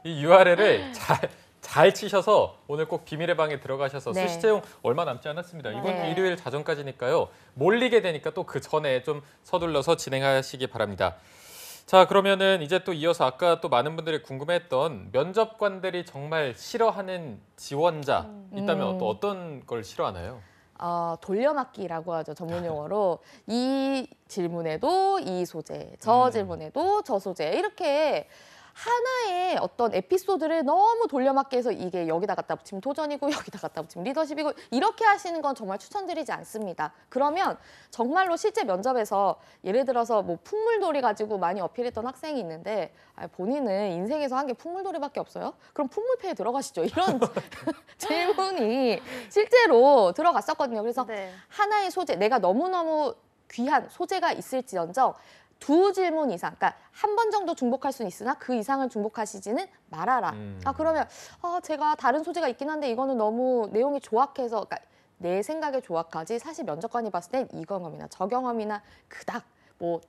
이 URL을 잘 잘 치셔서 오늘 꼭 비밀의 방에 들어가셔서 네. 수시 채용 얼마 남지 않았습니다. 이번 네. 일요일 자정까지니까요. 몰리게 되니까 또 그 전에 좀 서둘러서 진행하시기 바랍니다. 자, 그러면은 이제 또 이어서 아까 또 많은 분들이 궁금해했던 면접관들이 정말 싫어하는 지원자 있다면 또 어떤 걸 싫어하나요? 돌려막기라고 하죠, 전문 용어로. 이 질문에도 이 소재, 저 질문에도 저 소재, 이렇게 하나의 어떤 에피소드를 너무 돌려막기 해서 이게 여기다 갖다 붙이면 도전이고 여기다 갖다 붙이면 리더십이고 이렇게 하시는 건 정말 추천드리지 않습니다. 그러면 정말로 실제 면접에서 예를 들어서 뭐 풍물놀이 가지고 많이 어필했던 학생이 있는데 본인은 인생에서 한 게 풍물놀이밖에 없어요? 그럼 풍물패에 들어가시죠. 이런 질문이 실제로 들어갔었거든요. 그래서 네. 하나의 소재, 내가 너무너무 귀한 소재가 있을지언정 두 질문 이상, 그러니까 한 번 정도 중복할 수는 있으나 그 이상을 중복하시지는 말아라. 그러면 제가 다른 소재가 있긴 한데 이거는 너무 내용이 조악해서, 그러니까 내 생각에 조악하지 사실 면접관이 봤을 땐 이 경험이나 저 경험이나 그닥 뭐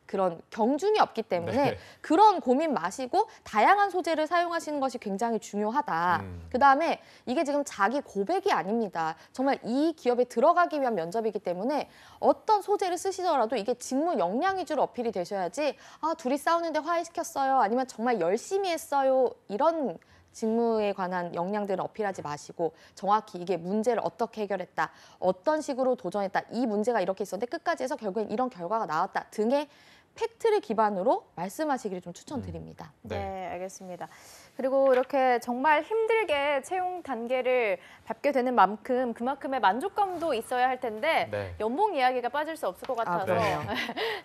그런 경중이 없기 때문에 네. 그런 고민 마시고 다양한 소재를 사용하시는 것이 굉장히 중요하다. 그다음에 이게 지금 자기 고백이 아닙니다. 정말 이 기업에 들어가기 위한 면접이기 때문에 어떤 소재를 쓰시더라도 이게 직무 역량 위주로 어필이 되셔야지 둘이 싸우는데 화해시켰어요. 아니면 정말 열심히 했어요. 이런 직무에 관한 역량들을 어필하지 마시고 정확히 이게 문제를 어떻게 해결했다. 어떤 식으로 도전했다. 이 문제가 이렇게 있었는데 끝까지 해서 결국엔 이런 결과가 나왔다 등의 팩트를 기반으로 말씀하시기를 좀 추천드립니다. 네, 알겠습니다. 그리고 이렇게 정말 힘들게 채용 단계를 밟게 되는 만큼 그만큼의 만족감도 있어야 할 텐데 네. 연봉 이야기가 빠질 수 없을 것 같아서 그래요.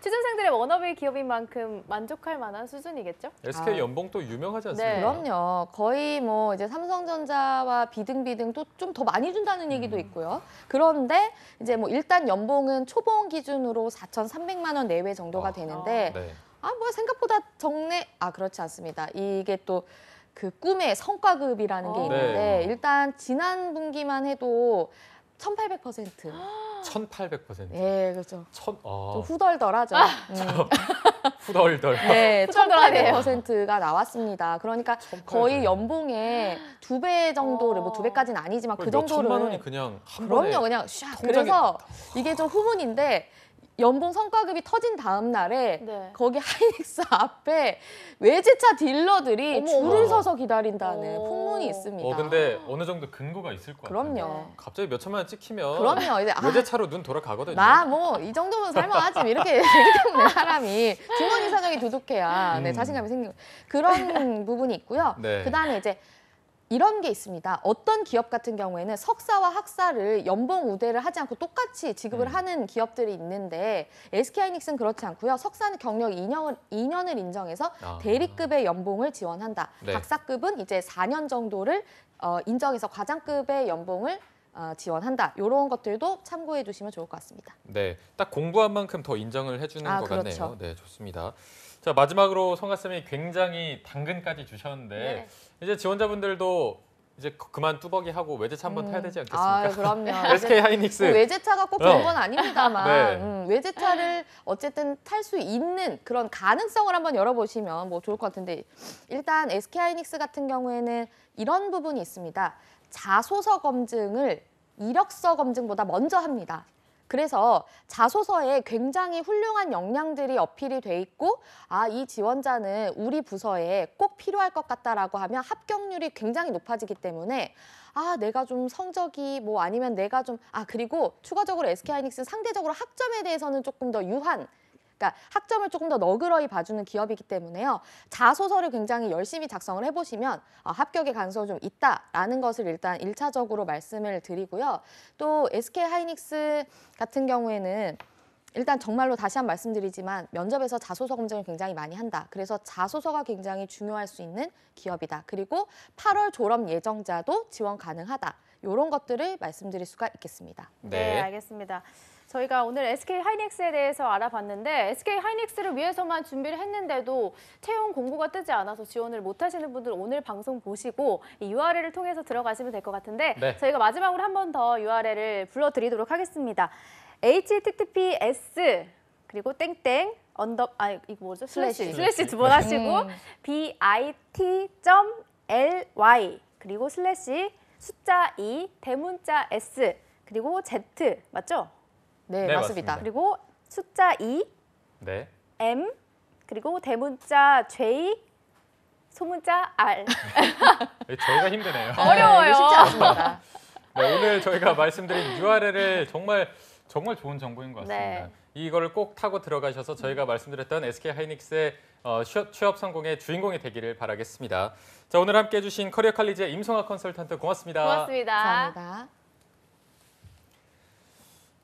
취준생들의 워너비 기업인 만큼 만족할 만한 수준이겠죠? SK 연봉 또 유명하지 않습니까? 네. 그럼요. 거의 뭐 이제 삼성전자와 비등비등 또 좀 더 많이 준다는 얘기도 있고요. 그런데 이제 뭐 일단 연봉은 초봉 기준으로 4,300만 원 내외 정도가 되는데 네. 뭐 생각보다 적네. 그렇지 않습니다. 이게 또 그 꿈의 성과급이라는 게 있는데 네. 일단 지난 분기만 해도 1,800%. 1,800%. 예, 그렇죠. 좀 후덜덜하죠. 후덜덜. 네, 후덜덜하네요. 1,800%가 나왔습니다. 그러니까 1,800. 거의 연봉의 2배 정도를, 뭐 2배까지는 아니지만 그 몇 천만 원이 정도를. 그냥 한 번에 그럼요, 그냥 샥. 통장에 그래서 이게 좀 후문인데 연봉 성과급이 터진 다음 날에 네. 거기 하이닉스 앞에 외제차 딜러들이 어머, 줄을 어머. 서서 기다린다는 오. 풍문이 있습니다. 근데 어느 정도 근거가 있을 것 같아요. 그럼요. 갑자기 몇 천만 원 찍히면 그럼요. 이제 외제차로 눈 돌아가거든요. 나 뭐 이 정도면 살만하지 이렇게 되기 때문에 사람이 주머니 사정이 두둑해야 자신감이 생기고 그런 부분이 있고요. 네. 그다음에 이제 이런 게 있습니다. 어떤 기업 같은 경우에는 석사와 학사를 연봉 우대를 하지 않고 똑같이 지급을 하는 기업들이 있는데 SK하이닉스는 그렇지 않고요. 석사는 경력 2년을 인정해서 대리급의 연봉을 지원한다. 네. 박사급은 이제 4년 정도를 인정해서 과장급의 연봉을 지원한다. 이런 것들도 참고해 주시면 좋을 것 같습니다. 네, 딱 공부한 만큼 더 인정을 해주는 것 그렇죠. 같네요. 네, 좋습니다. 자, 마지막으로 성가쌤이 굉장히 당근까지 주셨는데 네. 이제 지원자분들도 이제 그만 뚜벅이 하고 외제차 한번 타야 되지 않겠습니까? 그럼요. SK 하이닉스. 외제차가 꼭 좋은 건 아닙니다만 네. 외제차를 어쨌든 탈 수 있는 그런 가능성을 한번 열어보시면 뭐 좋을 것 같은데 일단 SK하이닉스 같은 경우에는 이런 부분이 있습니다. 자소서 검증을 이력서 검증보다 먼저 합니다. 그래서 자소서에 굉장히 훌륭한 역량들이 어필이 돼 있고 이 지원자는 우리 부서에 꼭 필요할 것 같다라고 하면 합격률이 굉장히 높아지기 때문에 내가 좀 성적이 뭐 아니면 내가 좀 그리고 추가적으로 SK하이닉스는 상대적으로 학점에 대해서는 조금 더 유한 그러니까 학점을 조금 더 너그러이 봐주는 기업이기 때문에요. 자소서를 굉장히 열심히 작성을 해보시면 합격의 가능성이 좀 있다라는 것을 일단 1차적으로 말씀을 드리고요. 또 SK하이닉스 같은 경우에는 일단 정말로 다시 한 번 말씀드리지만 면접에서 자소서 검증을 굉장히 많이 한다. 그래서 자소서가 굉장히 중요할 수 있는 기업이다. 그리고 8월 졸업 예정자도 지원 가능하다. 이런 것들을 말씀드릴 수가 있겠습니다. 네, 알겠습니다. 저희가 오늘 SK하이닉스에 대해서 알아봤는데 SK하이닉스를 위해서만 준비를 했는데도 채용 공고가 뜨지 않아서 지원을 못 하시는 분들 오늘 방송 보시고 이 URL을 통해서 들어가시면 될 것 같은데 네. 저희가 마지막으로 한 번 더 URL을 불러드리도록 하겠습니다. https 그리고 땡땡 이거 뭐죠? 슬래시 두 번 하시고 bit.ly 그리고 슬래시, 숫자 2, 대문자 S, 그리고 Z, 맞죠? 네, 네, 맞습니다. 맞습니다. 그리고 숫자 2, 네. M, 그리고 대문자 J, 소문자 R. 저희가 힘드네요. 어려워요. 이게 쉽지 않습니다. 네, 오늘 저희가 말씀드린 URL을 정말 좋은 정보인 것 같습니다. 네. 이거를 꼭 타고 들어가셔서 저희가 말씀드렸던 SK 하이닉스의 취업 성공의 주인공이 되기를 바라겠습니다. 자, 오늘 함께해 주신 커리어 칼리지의 임성학 컨설턴트 고맙습니다. 고맙습니다. 감사합니다.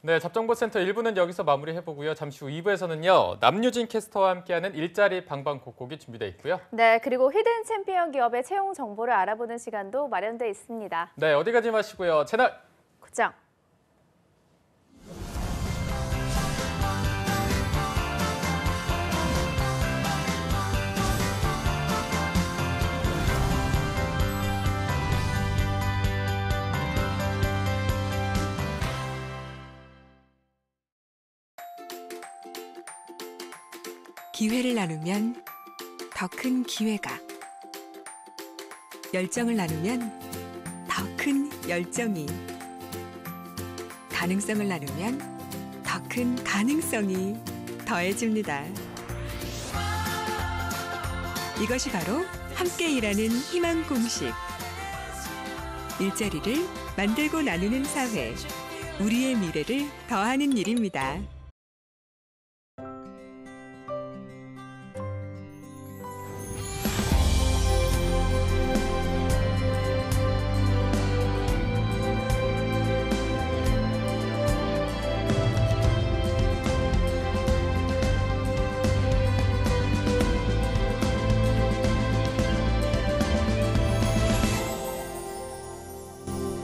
네, 잡정보센터 1부는 여기서 마무리해보고요. 잠시 후 2부에서는요. 남유진 캐스터와 함께하는 일자리 방방곡곡이 준비되어 있고요. 네, 그리고 히든 챔피언 기업의 채용 정보를 알아보는 시간도 마련돼 있습니다. 네, 어디 가지 마시고요. 채널 고정. 기회를 나누면 더 큰 기회가, 열정을 나누면 더 큰 열정이, 가능성을 나누면 더 큰 가능성이 더해집니다. 이것이 바로 함께 일하는 희망 공식. 일자리를 만들고 나누는 사회, 우리의 미래를 더하는 일입니다.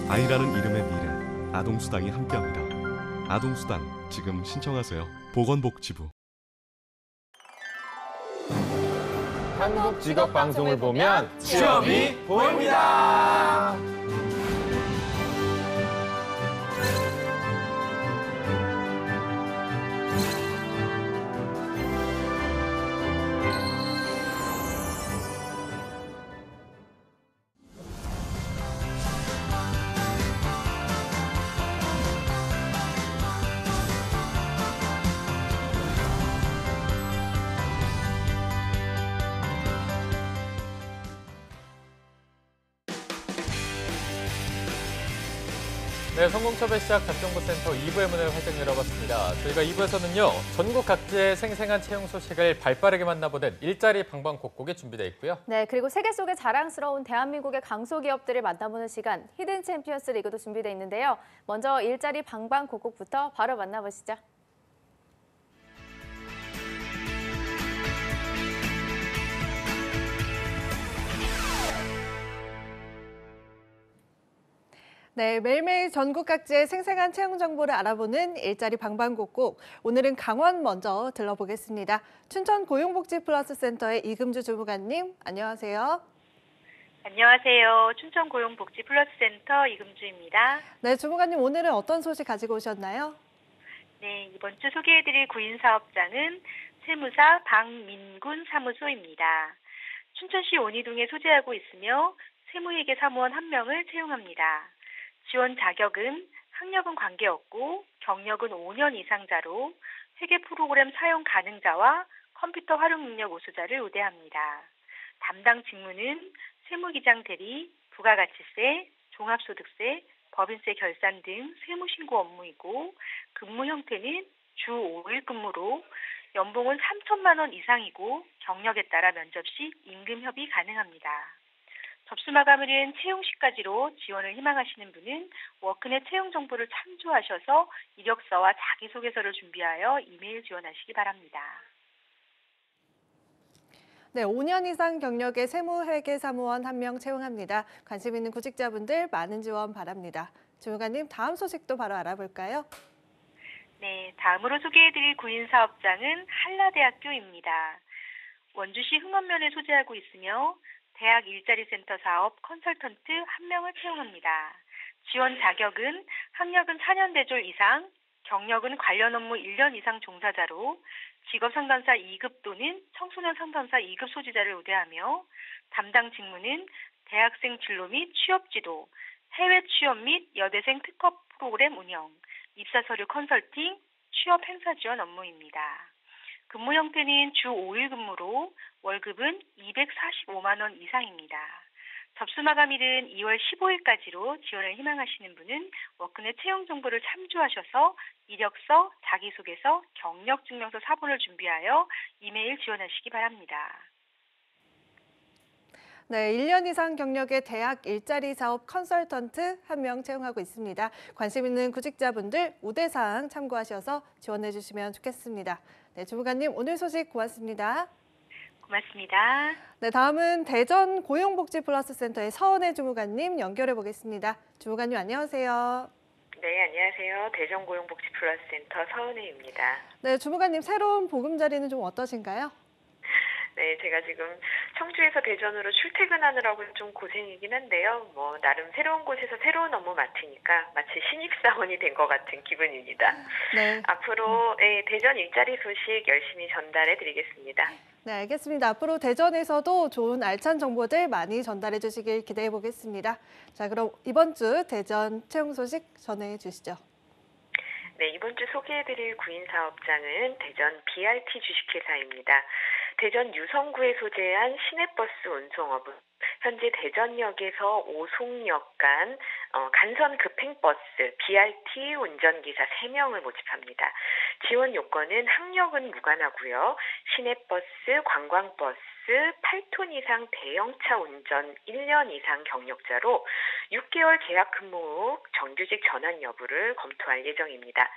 아이라는 이름의 미래, 아동수당이 함께합니다. 아동수당 지금 신청하세요. 보건복지부. 한국 직업 방송을 보면 취업이 보입니다. 네, 성공첩의 시작 잡정보센터 2부의 문을 활짝 열어봤습니다. 저희가 2부에서는요. 전국 각지의 생생한 채용 소식을 발빠르게 만나보는 일자리 방방곡곡이 준비되어 있고요. 네, 그리고 세계 속의 자랑스러운 대한민국의 강소기업들을 만나보는 시간, 히든 챔피언스 리그도 준비되어 있는데요. 먼저 일자리 방방곡곡부터 바로 만나보시죠. 네, 매일매일 전국 각지의 생생한 채용 정보를 알아보는 일자리 방방곡곡. 오늘은 강원 먼저 들러보겠습니다. 춘천 고용복지플러스센터의 이금주 주무관님, 안녕하세요. 안녕하세요. 춘천 고용복지플러스센터 이금주입니다. 네, 주무관님 오늘은 어떤 소식 가지고 오셨나요? 네, 이번 주 소개해드릴 구인사업장은 세무사 박민군 사무소입니다. 춘천시 원희동에 소재하고 있으며 세무회계 사무원 1명을 채용합니다. 지원 자격은 학력은 관계없고 경력은 5년 이상자로 회계 프로그램 사용 가능자와 컴퓨터 활용 능력 우수자를 우대합니다. 담당 직무는 세무기장 대리, 부가가치세, 종합소득세, 법인세 결산 등 세무신고 업무이고 근무 형태는 주 5일 근무로 연봉은 3천만 원 이상이고 경력에 따라 면접 시 임금 협의 가능합니다. 접수 마감일은 채용 시까지로 지원을 희망하시는 분은 워크넷 채용 정보를 참조하셔서 이력서와 자기소개서를 준비하여 이메일 지원하시기 바랍니다. 네, 5년 이상 경력의 세무회계사무원 1명 채용합니다. 관심 있는 구직자분들 많은 지원 바랍니다. 주무관님, 다음 소식도 바로 알아볼까요? 네, 다음으로 소개해드릴 구인사업장은 한라대학교입니다. 원주시 흥원면에 소재하고 있으며 대학 일자리센터 사업 컨설턴트 1명을 채용합니다. 지원 자격은 학력은 4년 대졸 이상, 경력은 관련 업무 1년 이상 종사자로 직업상담사 2급 또는 청소년 상담사 2급 소지자를 우대하며 담당 직무는 대학생 진로 및 취업 지도, 해외 취업 및 여대생 특허 프로그램 운영, 입사 서류 컨설팅, 취업 행사 지원 업무입니다. 근무 형태는 주 5일 근무로 월급은 245만 원 이상입니다. 접수 마감일은 2월 15일까지로 지원을 희망하시는 분은 워크넷 채용 정보를 참조하셔서 이력서, 자기소개서, 경력증명서 4본을 준비하여 이메일 지원하시기 바랍니다. 네, 1년 이상 경력의 대학 일자리 사업 컨설턴트 1명 채용하고 있습니다. 관심 있는 구직자분들 우대사항 참고하셔서 지원해 주시면 좋겠습니다. 네, 주무관님 오늘 소식 고맙습니다. 고맙습니다. 네, 다음은 대전 고용복지플러스센터의 서은혜 주무관님 연결해 보겠습니다. 주무관님 안녕하세요. 네, 안녕하세요. 대전고용복지플러스센터 서은혜입니다. 네, 주무관님 새로운 보금자리는 좀 어떠신가요? 네, 제가 지금 청주에서 대전으로 출퇴근하느라고 좀 고생이긴 한데요. 나름 새로운 곳에서 새로운 업무 맡으니까 마치 신입사원이 된 것 같은 기분입니다. 네. 앞으로 대전 일자리 소식 열심히 전달해 드리겠습니다. 네, 알겠습니다. 앞으로 대전에서도 좋은 알찬 정보들 많이 전달해 주시길 기대해 보겠습니다. 자, 그럼 이번 주 대전 채용 소식 전해 주시죠. 네, 이번 주 소개해드릴 구인사업장은 대전 BRT 주식회사입니다. 대전 유성구에 소재한 시내버스 운송업은 현재 대전역에서 오송역 간 간선 급행버스 BRT 운전기사 3명을 모집합니다. 지원 요건은 학력은 무관하고요. 시내버스, 관광버스, 8톤 이상 대형차 운전 1년 이상 경력자로 6개월 계약 근무 후 정규직 전환 여부를 검토할 예정입니다.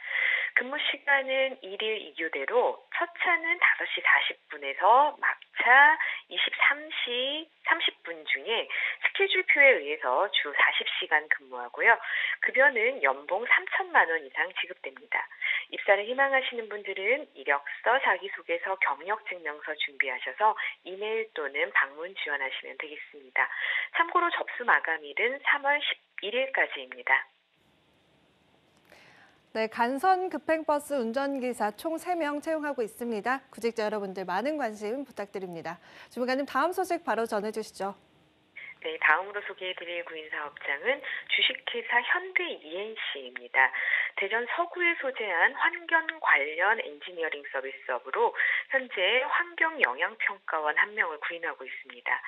근무 시간은 1일 2교대로 첫 차는 5시 40분에서 막차 23시 30분 중에 스케줄표에 의해서 주 40시간 근무하고요. 급여는 연봉 3천만 원 이상 지급됩니다. 입사를 희망하시는 분들은 이력서, 자기소개서, 경력증명서 준비하셔서 이메일 또는 방문 지원하시면 되겠습니다. 참고로 접수 마감일은 3월 11일까지입니다. 네, 간선 급행버스 운전기사 총 3명 채용하고 있습니다. 구직자 여러분들 많은 관심 부탁드립니다. 주무관님 다음 소식 바로 전해주시죠. 네, 다음으로 소개해드릴 구인사업장은 주식회사 현대 ENC입니다. 대전 서구에 소재한 환경 관련 엔지니어링 서비스업으로 현재 환경영향평가원 1명을 구인하고 있습니다.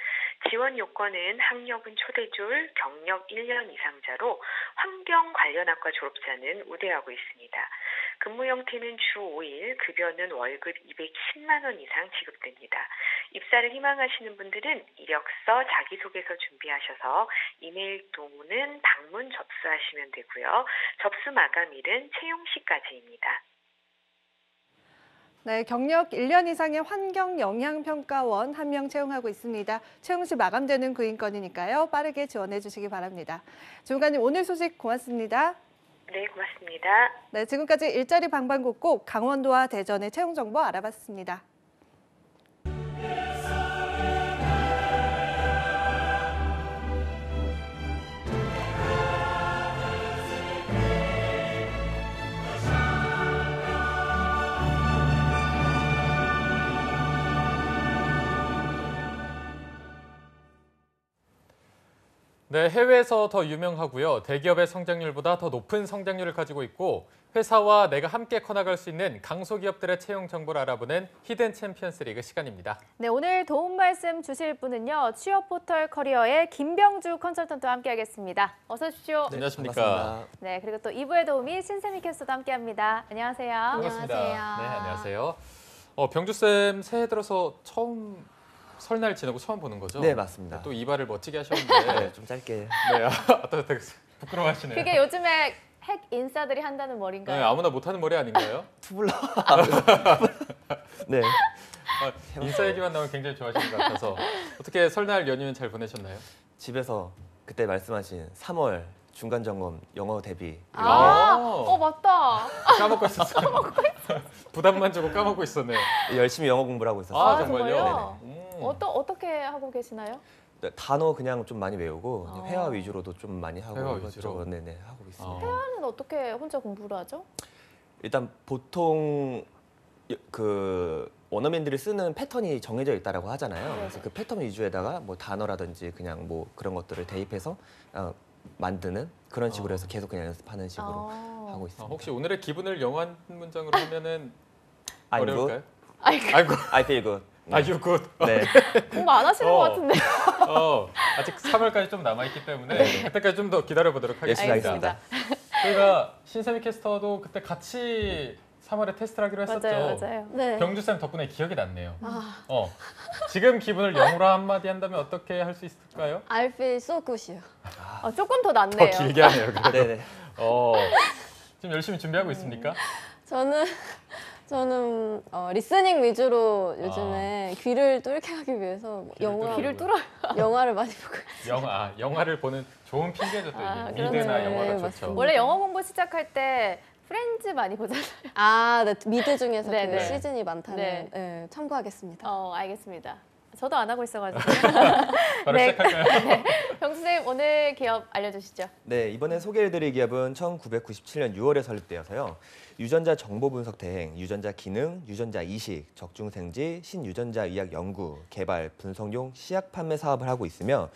지원 요건은 학력은 초대졸, 경력 1년 이상자로 환경 관련학과 졸업자는 우대하고 있습니다. 근무 형태는 주 5일, 급여는 월급 210만 원 이상 지급됩니다. 입사를 희망하시는 분들은 이력서, 자기소개서 준비하셔서 이메일 또는 방문 접수하시면 되고요. 접수 마감일은 채용 시까지입니다. 네, 경력 1년 이상의 환경영향평가원 1명 채용하고 있습니다. 채용 시 마감되는 구인건이니까요. 빠르게 지원해 주시기 바랍니다. 주무관님 오늘 소식 고맙습니다. 네, 고맙습니다. 네, 지금까지 일자리 방방곡곡 강원도와 대전의 채용 정보 알아봤습니다. 네, 해외에서 더 유명하고요. 대기업의 성장률보다 더 높은 성장률을 가지고 있고 회사와 내가 함께 커나갈 수 있는 강소기업들의 채용 정보를 알아보는 히든 챔피언스 리그 시간입니다. 네, 오늘 도움 말씀 주실 분은요. 취업 포털 커리어의 김병주 컨설턴트와 함께하겠습니다. 어서 오십시오. 네, 안녕하십니까. 네, 그리고 또 2부의 도우미 신세미 캐스터도 함께합니다. 안녕하세요. 반갑습니다. 안녕하세요. 네, 안녕하세요. 병주쌤 새해 들어서 처음 설날 지나고 처음 보는 거죠? 네, 맞습니다. 또 이발을 멋지게 하셨는데 네, 좀 짧게. 네, 또 되게 부끄러워하시네요. 그게 요즘에 핵 인싸들이 한다는 머리인가요? 네, 아무나 못하는 머리 아닌가요? 투블러. 네. 인싸 얘기만 나오면 굉장히 좋아하시는 것 같아서 어떻게 설날 연휴는 잘 보내셨나요? 집에서 그때 말씀하신 3월 중간 점검 영어 대비. 맞다. 까먹고 있었어요. 부담만 주고 까먹고 있었네요. 열심히 영어 공부를 하고 있었어요. 아, 정말요? 네네. 어떻게 하고 계시나요? 네, 단어 그냥 좀 많이 외우고 그냥 회화 위주로도 좀 많이 하고 회화 이것저것 위주로? 네네 하고 있습니다. 회화는 어떻게 혼자 공부를 하죠? 일단 보통 그 원어민들이 쓰는 패턴이 정해져 있다라고 하잖아요. 그래서 그 패턴 위주에다가 뭐 단어라든지 그냥 뭐 그런 것들을 대입해서 만드는 그런 식으로 해서 계속 그냥 연습하는 식으로 하고 있습니다. 혹시 오늘의 기분을 영어 한 문장으로 하면은 I'm 어려울까요? good. 아이고, I feel good. 네. 아유 굿. 네. 공부 안 하시는 것 같은데. 아직 3월까지 좀 남아있기 때문에 그때까지 좀 더 기다려보도록 열심히 하겠습니다. 하겠습니다. 저희가 신세미 캐스터도 그때 같이 3월에 테스트를 하기로 했었죠. 맞아요. 네. 병주쌤 덕분에 기억이 났네요. 지금 기분을 영어로 한마디 한다면 어떻게 할 수 있을까요? I feel so good이요. 조금 더 더 낫네요. 길게 하네요. 그래도. 네네. 지금 열심히 준비하고 있습니까? 저는 리스닝 위주로 요즘에 귀를 뚫게 하기 위해서 귀를 뚫어요. 영화를 많이 보고 있어요. 영화를 보는 좋은 핑계죠. 또 이게. 그러네. 미드나 영화가 네, 좋죠. 맞습니다. 원래 영어 공부 시작할 때 프렌즈 많이 보잖아요. 네, 미드 중에서 네, 그 네. 시즌이 많다는 네. 네, 참고하겠습니다. 알겠습니다. 저도 안 하고 있어가지고. 바로 시작할까요? 병수쌤 오늘 기업 알려주시죠. 네, 이번에 소개해드릴 기업은 1997년 6월에 설립되어서요. 유전자 정보 분석 대행, 유전자 기능, 유전자 이식, 적중생지, 신유전자 의학 연구, 개발, 분석용 시약 판매 사업을 하고 있으며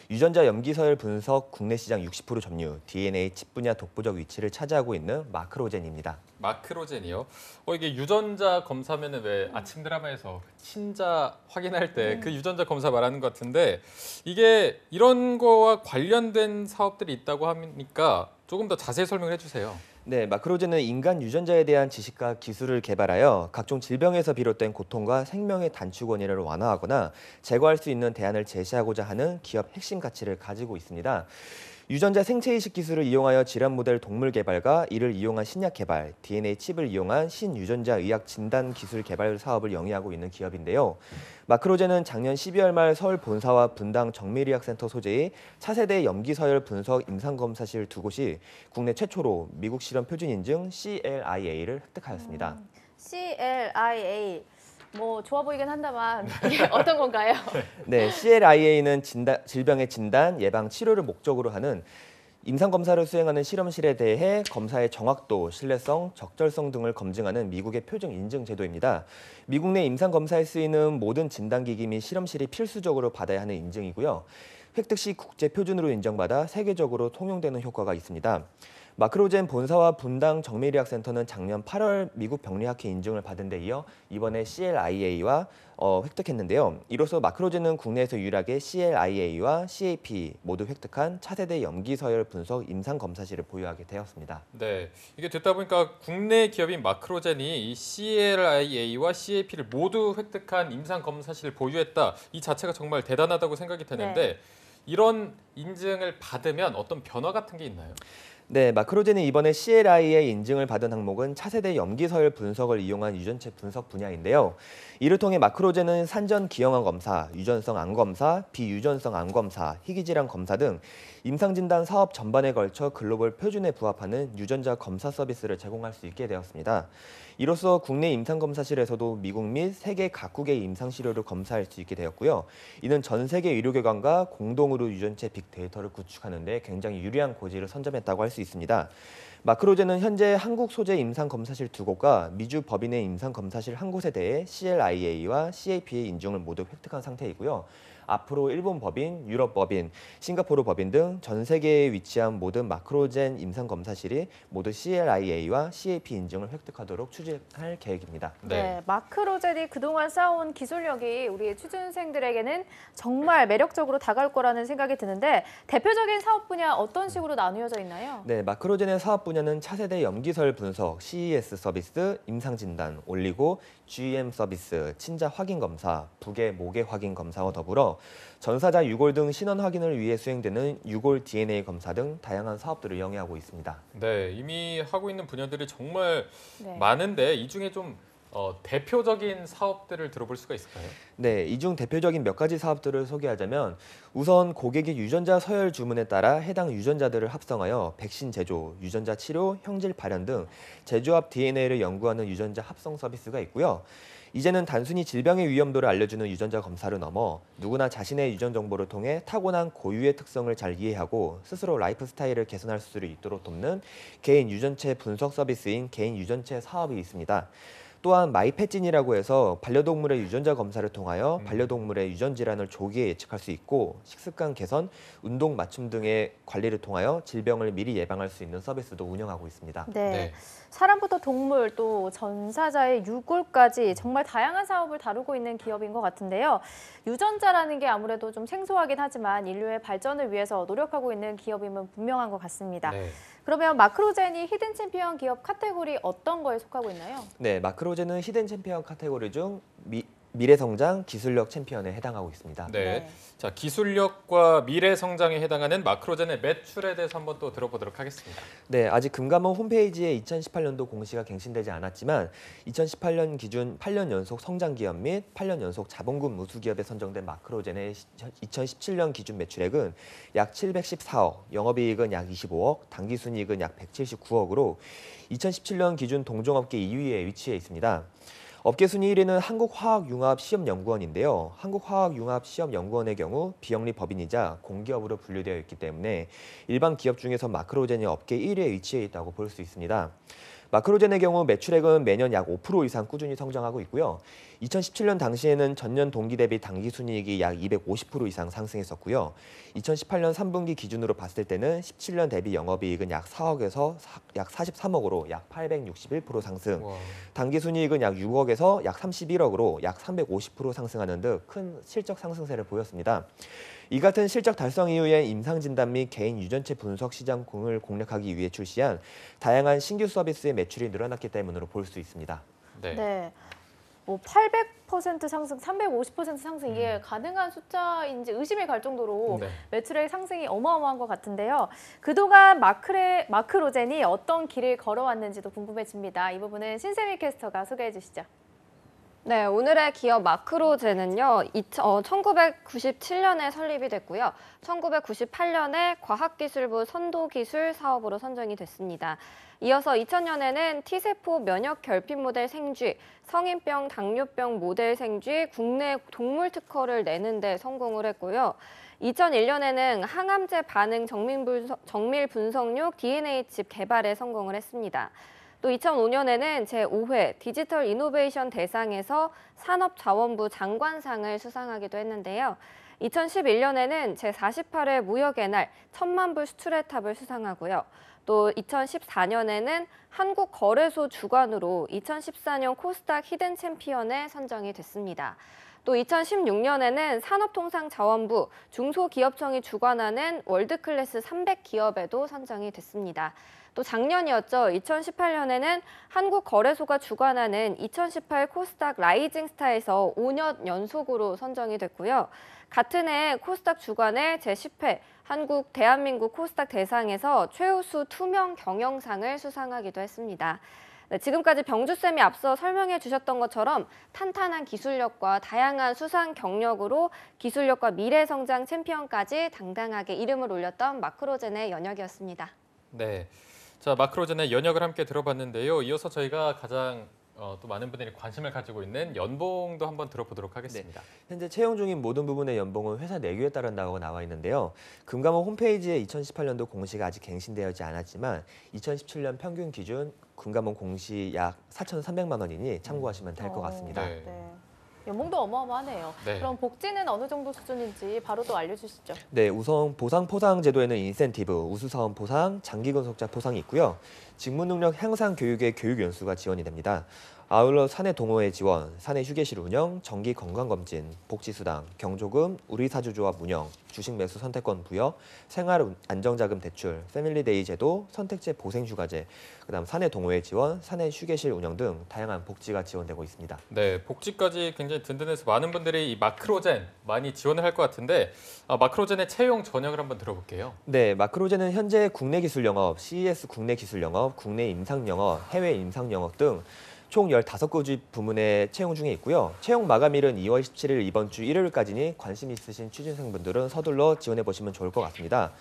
유전자 염기서열 분석 국내 시장 60% 점유, DNA 칩 분야 독보적 위치를 차지하고 있는 마크로젠입니다. 마크로젠이요? 이게 유전자 검사면은 왜 아침 드라마에서 친자 확인할 때 그 유전자 검사 말하는 것 같은데 이게 이런 거와 관련된 사업들이 있다고 하니까 조금 더 자세히 설명을 해주세요. 네, 마크로젠은 인간 유전자에 대한 지식과 기술을 개발하여 각종 질병에서 비롯된 고통과 생명의 단축 원인을 완화하거나 제거할 수 있는 대안을 제시하고자 하는 기업 핵심 가치를 가지고 있습니다. 유전자 생체이식 기술을 이용하여 질환 모델 동물 개발과 이를 이용한 신약 개발, DNA 칩을 이용한 신유전자 의학 진단 기술 개발 사업을 영위하고 있는 기업인데요. 마크로젠은 작년 12월 말 서울 본사와 분당 정밀의학센터 소재의 차세대 염기서열 분석 임상검사실 두 곳이 국내 최초로 미국 실험 표준 인증 CLIA를 획득하였습니다. CLIA. 뭐 좋아 보이긴 한다만 이게 어떤 건가요? 네, CLIA는 질병의 진단, 예방, 치료를 목적으로 하는 임상검사를 수행하는 실험실에 대해 검사의 정확도, 신뢰성, 적절성 등을 검증하는 미국의 표준 인증 제도입니다. 미국 내 임상검사에 쓰이는 모든 진단기기 및 실험실이 필수적으로 받아야 하는 인증이고요. 획득 시 국제 표준으로 인정받아 세계적으로 통용되는 효과가 있습니다. 마크로젠 본사와 분당 정밀의학센터는 작년 8월 미국 병리학회 인증을 받은 데 이어 이번에 CLIA와 획득했는데요. 이로써 마크로젠은 국내에서 유일하게 CLIA와 CAP 모두 획득한 차세대 염기서열 분석 임상검사실을 보유하게 되었습니다. 네, 이게 듣다 보니까 국내 기업인 마크로젠이 이 CLIA와 CAP를 모두 획득한 임상검사실을 보유했다. 이 자체가 정말 대단하다고 생각이 되는데 이런 인증을 받으면 어떤 변화 같은 게 있나요? 네, 마크로젠이 이번에 CLIA 인증을 받은 항목은 차세대 염기서열 분석을 이용한 유전체 분석 분야인데요. 이를 통해 마크로젠은 산전 기형암 검사, 유전성 암 검사, 비유전성 암 검사, 희귀질환 검사 등 임상진단 사업 전반에 걸쳐 글로벌 표준에 부합하는 유전자 검사 서비스를 제공할 수 있게 되었습니다. 이로써 국내 임상검사실에서도 미국 및 세계 각국의 임상시료를 검사할 수 있게 되었고요. 이는 전 세계 의료기관과 공동으로 유전체 빅데이터를 구축하는 데 굉장히 유리한 고지를 선점했다고 할 수 있습니다. 마크로젠은 현재 한국 소재 임상검사실 2곳과 미주 법인의 임상검사실 1곳에 대해 CLIA와 CAP의 인증을 모두 획득한 상태이고요. 앞으로 일본 법인, 유럽 법인, 싱가포르 법인 등 전 세계에 위치한 모든 마크로젠 임상검사실이 모두 CLIA와 CAP 인증을 획득하도록 추진할 계획입니다. 네, 마크로젠이 그동안 쌓아온 기술력이 우리 취준생들에게는 정말 매력적으로 다가올 거라는 생각이 드는데 대표적인 사업 분야 어떤 식으로 나누어져 있나요? 네, 마크로젠의 사업 분야는 차세대 염기서열 분석, CES 서비스, 임상진단, 올리고, GM 서비스, 친자 확인 검사, 부계 모계 확인 검사와 더불어 전사자 유골 등 신원 확인을 위해 수행되는 유골 DNA 검사 등 다양한 사업들을 영위하고 있습니다. 네, 이미 하고 있는 분야들이 정말 네. 많은데 이 중에 좀 대표적인 사업들을 들어볼 수가 있을까요? 네, 이 중 대표적인 몇 가지 사업들을 소개하자면 우선 고객의 유전자 서열 주문에 따라 해당 유전자들을 합성하여 백신 제조, 유전자 치료, 형질 발현 등 제조합 DNA를 연구하는 유전자 합성 서비스가 있고요. 이제는 단순히 질병의 위험도를 알려주는 유전자 검사를 넘어 누구나 자신의 유전 정보를 통해 타고난 고유의 특성을 잘 이해하고 스스로 라이프 스타일을 개선할 수 있도록 돕는 개인 유전체 분석 서비스인 개인 유전체 사업이 있습니다. 또한 마이패진이라고 해서 반려동물의 유전자 검사를 통하여 반려동물의 유전 질환을 조기에 예측할 수 있고 식습관 개선, 운동 맞춤 등의 관리를 통하여 질병을 미리 예방할 수 있는 서비스도 운영하고 있습니다. 네. 사람부터 동물 또 전사자의 유골까지 정말 다양한 사업을 다루고 있는 기업인 것 같은데요. 유전자라는 게 아무래도 좀 생소하긴 하지만 인류의 발전을 위해서 노력하고 있는 기업임은 분명한 것 같습니다. 네. 그러면 마크로젠이 히든 챔피언 기업 카테고리 어떤 거에 속하고 있나요? 네, 마크로젠은 히든 챔피언 카테고리 중 미래성장 기술력 챔피언에 해당하고 있습니다. 네. 자, 기술력과 미래 성장에 해당하는 마크로젠의 매출에 대해서 한번 또 들어보도록 하겠습니다. 네, 아직 금감원 홈페이지에 2018년도 공시가 갱신되지 않았지만 2018년 기준 8년 연속 성장 기업 및 8년 연속 자본금 우수 기업에 선정된 마크로젠의 2017년 기준 매출액은 약 714억, 영업이익은 약 25억, 당기순이익은 약 179억으로 2017년 기준 동종업계 2위에 위치해 있습니다. 업계 순위 1위는 한국화학융합시험연구원인데요. 한국화학융합시험연구원의 경우 비영리 법인이자 공기업으로 분류되어 있기 때문에 일반 기업 중에서 마크로젠이 업계 1위에 위치해 있다고 볼 수 있습니다. 마크로젠의 경우 매출액은 매년 약 5% 이상 꾸준히 성장하고 있고요. 2017년 당시에는 전년 동기 대비 당기순이익이 약 250% 이상 상승했었고요. 2018년 3분기 기준으로 봤을 때는 17년 대비 영업이익은 약 4억에서 약 43억으로 약 861% 상승, 당기순이익은 약 6억에서 약 31억으로 약 350% 상승하는 등 큰 실적 상승세를 보였습니다. 이 같은 실적 달성 이후에 임상진단 및 개인 유전체 분석 시장을 공략하기 위해 출시한 다양한 신규 서비스의 매출이 늘어났기 때문으로 볼 수 있습니다. 네. 뭐 800% 상승, 350% 상승 이게 가능한 숫자인지 의심이 갈 정도로 매출의 상승이 어마어마한 것 같은데요. 그동안 마크로젠이 어떤 길을 걸어왔는지도 궁금해집니다. 이 부분은 신세미 캐스터가 소개해 주시죠. 네, 오늘의 기업 마크로젠은요, 1997년에 설립이 됐고요. 1998년에 과학기술부 선도기술 사업으로 선정이 됐습니다. 이어서 2000년에는 T세포 면역 결핍 모델 생쥐, 성인병 당뇨병 모델 생쥐 국내 동물 특허를 내는 데 성공을 했고요. 2001년에는 항암제 반응 정밀 분석육 DNA 칩 개발에 성공을 했습니다. 또 2005년에는 제5회 디지털 이노베이션 대상에서 산업자원부 장관상을 수상하기도 했는데요. 2011년에는 제48회 무역의 날 1000만 불 수출의 탑을 수상하고요. 또 2014년에는 한국거래소 주관으로 2014년 코스닥 히든 챔피언에 선정이 됐습니다. 또 2016년에는 산업통상자원부 중소기업청이 주관하는 월드클래스 300기업에도 선정이 됐습니다. 또 작년이었죠. 2018년에는 한국거래소가 주관하는 2018 코스닥 라이징 스타에서 5년 연속으로 선정이 됐고요. 같은 해 코스닥 주관의 제10회 한국 대한민국 코스닥 대상에서 최우수 투명 경영상을 수상하기도 했습니다. 네, 지금까지 병주쌤이 앞서 설명해 주셨던 것처럼 탄탄한 기술력과 다양한 수상 경력으로 기술력과 미래성장 챔피언까지 당당하게 이름을 올렸던 마크로젠의 연혁이었습니다. 네, 자 마크로젠의 연혁을 함께 들어봤는데요. 이어서 저희가 가장 또 많은 분들이 관심을 가지고 있는 연봉도 한번 들어보도록 하겠습니다. 네, 현재 채용 중인 모든 부분의 연봉은 회사 내규에 따른다고 나와 있는데요. 금감원 홈페이지에 2018년도 공시가 아직 갱신되지 않았지만 2017년 평균 기준 금감원 공시 약 4,300만 원이니 참고하시면 될 것 같습니다. 네. 연봉도 어마어마하네요. 네. 그럼 복지는 어느 정도 수준인지 바로 또 알려주시죠. 네, 우선 보상 포상 제도에는 인센티브, 우수사원 포상, 장기근속자 포상이 있고요. 직무 능력 향상 교육의 교육 연수가 지원이 됩니다. 아울러 사내 동호회 지원, 사내 휴게실 운영, 정기 건강검진, 복지수당, 경조금, 우리사주조합 운영, 주식 매수 선택권 부여, 생활 안정자금 대출, 패밀리데이 제도, 선택제 보생휴가제, 그다음 사내 동호회 지원, 사내 휴게실 운영 등 다양한 복지가 지원되고 있습니다. 네, 복지까지 굉장히 든든해서 많은 분들이 이 마크로젠 많이 지원을 할 것 같은데 마크로젠의 채용 전형을 한번 들어볼게요. 네, 마크로젠은 현재 국내 기술 영업, CES 국내 기술 영업, 국내 임상 영업, 해외 임상 영업 등 총 15가지 부문에 채용 중에 있고요. 채용 마감일은 2월 17일 이번 주 일요일까지니 관심 있으신 취준생분들은 서둘러 지원해 보시면 좋을 것 같습니다.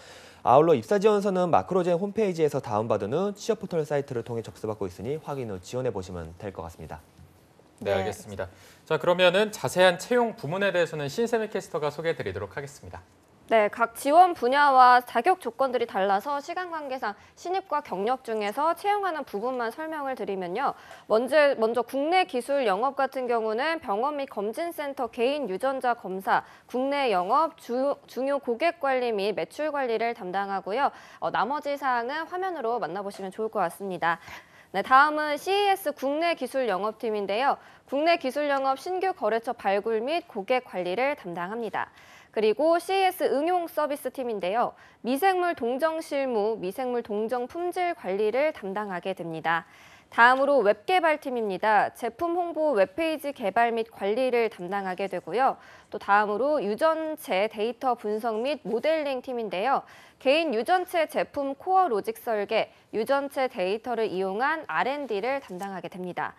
아울러 입사 지원서는 마크로젠 홈페이지에서 다운받은 후 취업 포털 사이트를 통해 접수받고 있으니 확인 후 지원해 보시면 될 것 같습니다. 네, 알겠습니다. 자, 그러면은 자세한 채용 부문에 대해서는 신세미 캐스터가 소개해 드리도록 하겠습니다. 네, 각 지원 분야와 자격 조건들이 달라서 시간 관계상 신입과 경력 중에서 채용하는 부분만 설명을 드리면요. 먼저 국내 기술 영업 같은 경우는 병원 및 검진센터 개인 유전자 검사, 국내 영업, 중요 고객 관리 및 매출 관리를 담당하고요. 나머지 사항은 화면으로 만나보시면 좋을 것 같습니다. 네, 다음은 CES 국내 기술 영업팀인데요. 국내 기술 영업 신규 거래처 발굴 및 고객 관리를 담당합니다. 그리고 CES 응용 서비스 팀인데요. 미생물 동정 실무, 미생물 동정 품질 관리를 담당하게 됩니다. 다음으로 웹개발팀입니다. 제품 홍보 웹페이지 개발 및 관리를 담당하게 되고요. 또 다음으로 유전체 데이터 분석 및 모델링 팀인데요. 개인 유전체 제품 코어 로직 설계, 유전체 데이터를 이용한 R&D를 담당하게 됩니다.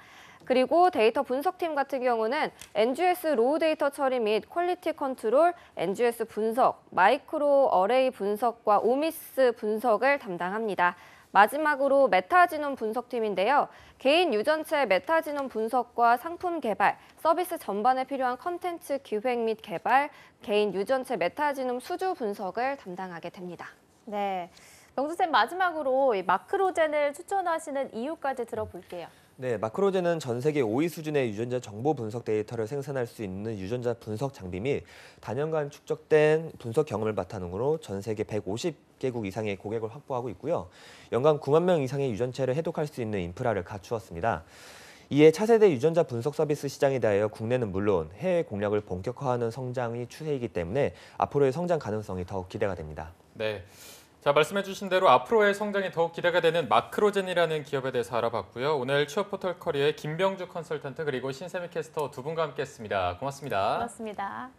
그리고 데이터 분석팀 같은 경우는 NGS 로우 데이터 처리 및 퀄리티 컨트롤, NGS 분석, 마이크로 어레이 분석과 오미스 분석을 담당합니다. 마지막으로 메타지놈 분석팀인데요. 개인 유전체 메타지놈 분석과 상품 개발, 서비스 전반에 필요한 컨텐츠 기획 및 개발, 개인 유전체 메타지놈 수주 분석을 담당하게 됩니다. 네, 명수쌤 마지막으로 이 마크로젠을 추천하시는 이유까지 들어볼게요. 네, 마크로젠은 전 세계 5위 수준의 유전자 정보 분석 데이터를 생산할 수 있는 유전자 분석 장비 및 단연간 축적된 분석 경험을 바탕으로 전 세계 150개국 이상의 고객을 확보하고 있고요. 연간 9만 명 이상의 유전체를 해독할 수 있는 인프라를 갖추었습니다. 이에 차세대 유전자 분석 서비스 시장에 대하여 국내는 물론 해외 공략을 본격화하는 성장이 추세이기 때문에 앞으로의 성장 가능성이 더욱 기대가 됩니다. 네. 자, 말씀해 주신 대로 앞으로의 성장이 더욱 기대가 되는 마크로젠이라는 기업에 대해서 알아봤고요. 오늘 취업 포털 커리어의 김병주 컨설턴트 그리고 신세미 캐스터 두 분과 함께했습니다. 고맙습니다. 고맙습니다.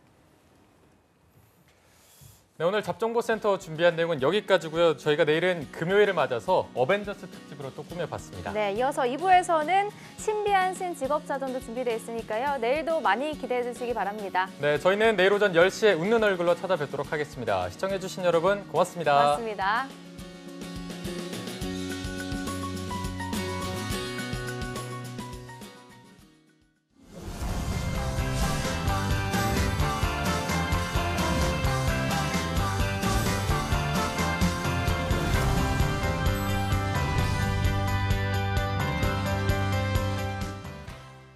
네, 오늘 잡정보센터 준비한 내용은 여기까지고요. 저희가 내일은 금요일을 맞아서 어벤져스 특집으로 또 꾸며봤습니다. 네, 이어서 2부에서는 신비한 신직업사전도 준비되어 있으니까요. 내일도 많이 기대해 주시기 바랍니다. 네, 저희는 내일 오전 10시에 웃는 얼굴로 찾아뵙도록 하겠습니다. 시청해 주신 여러분 고맙습니다. 고맙습니다.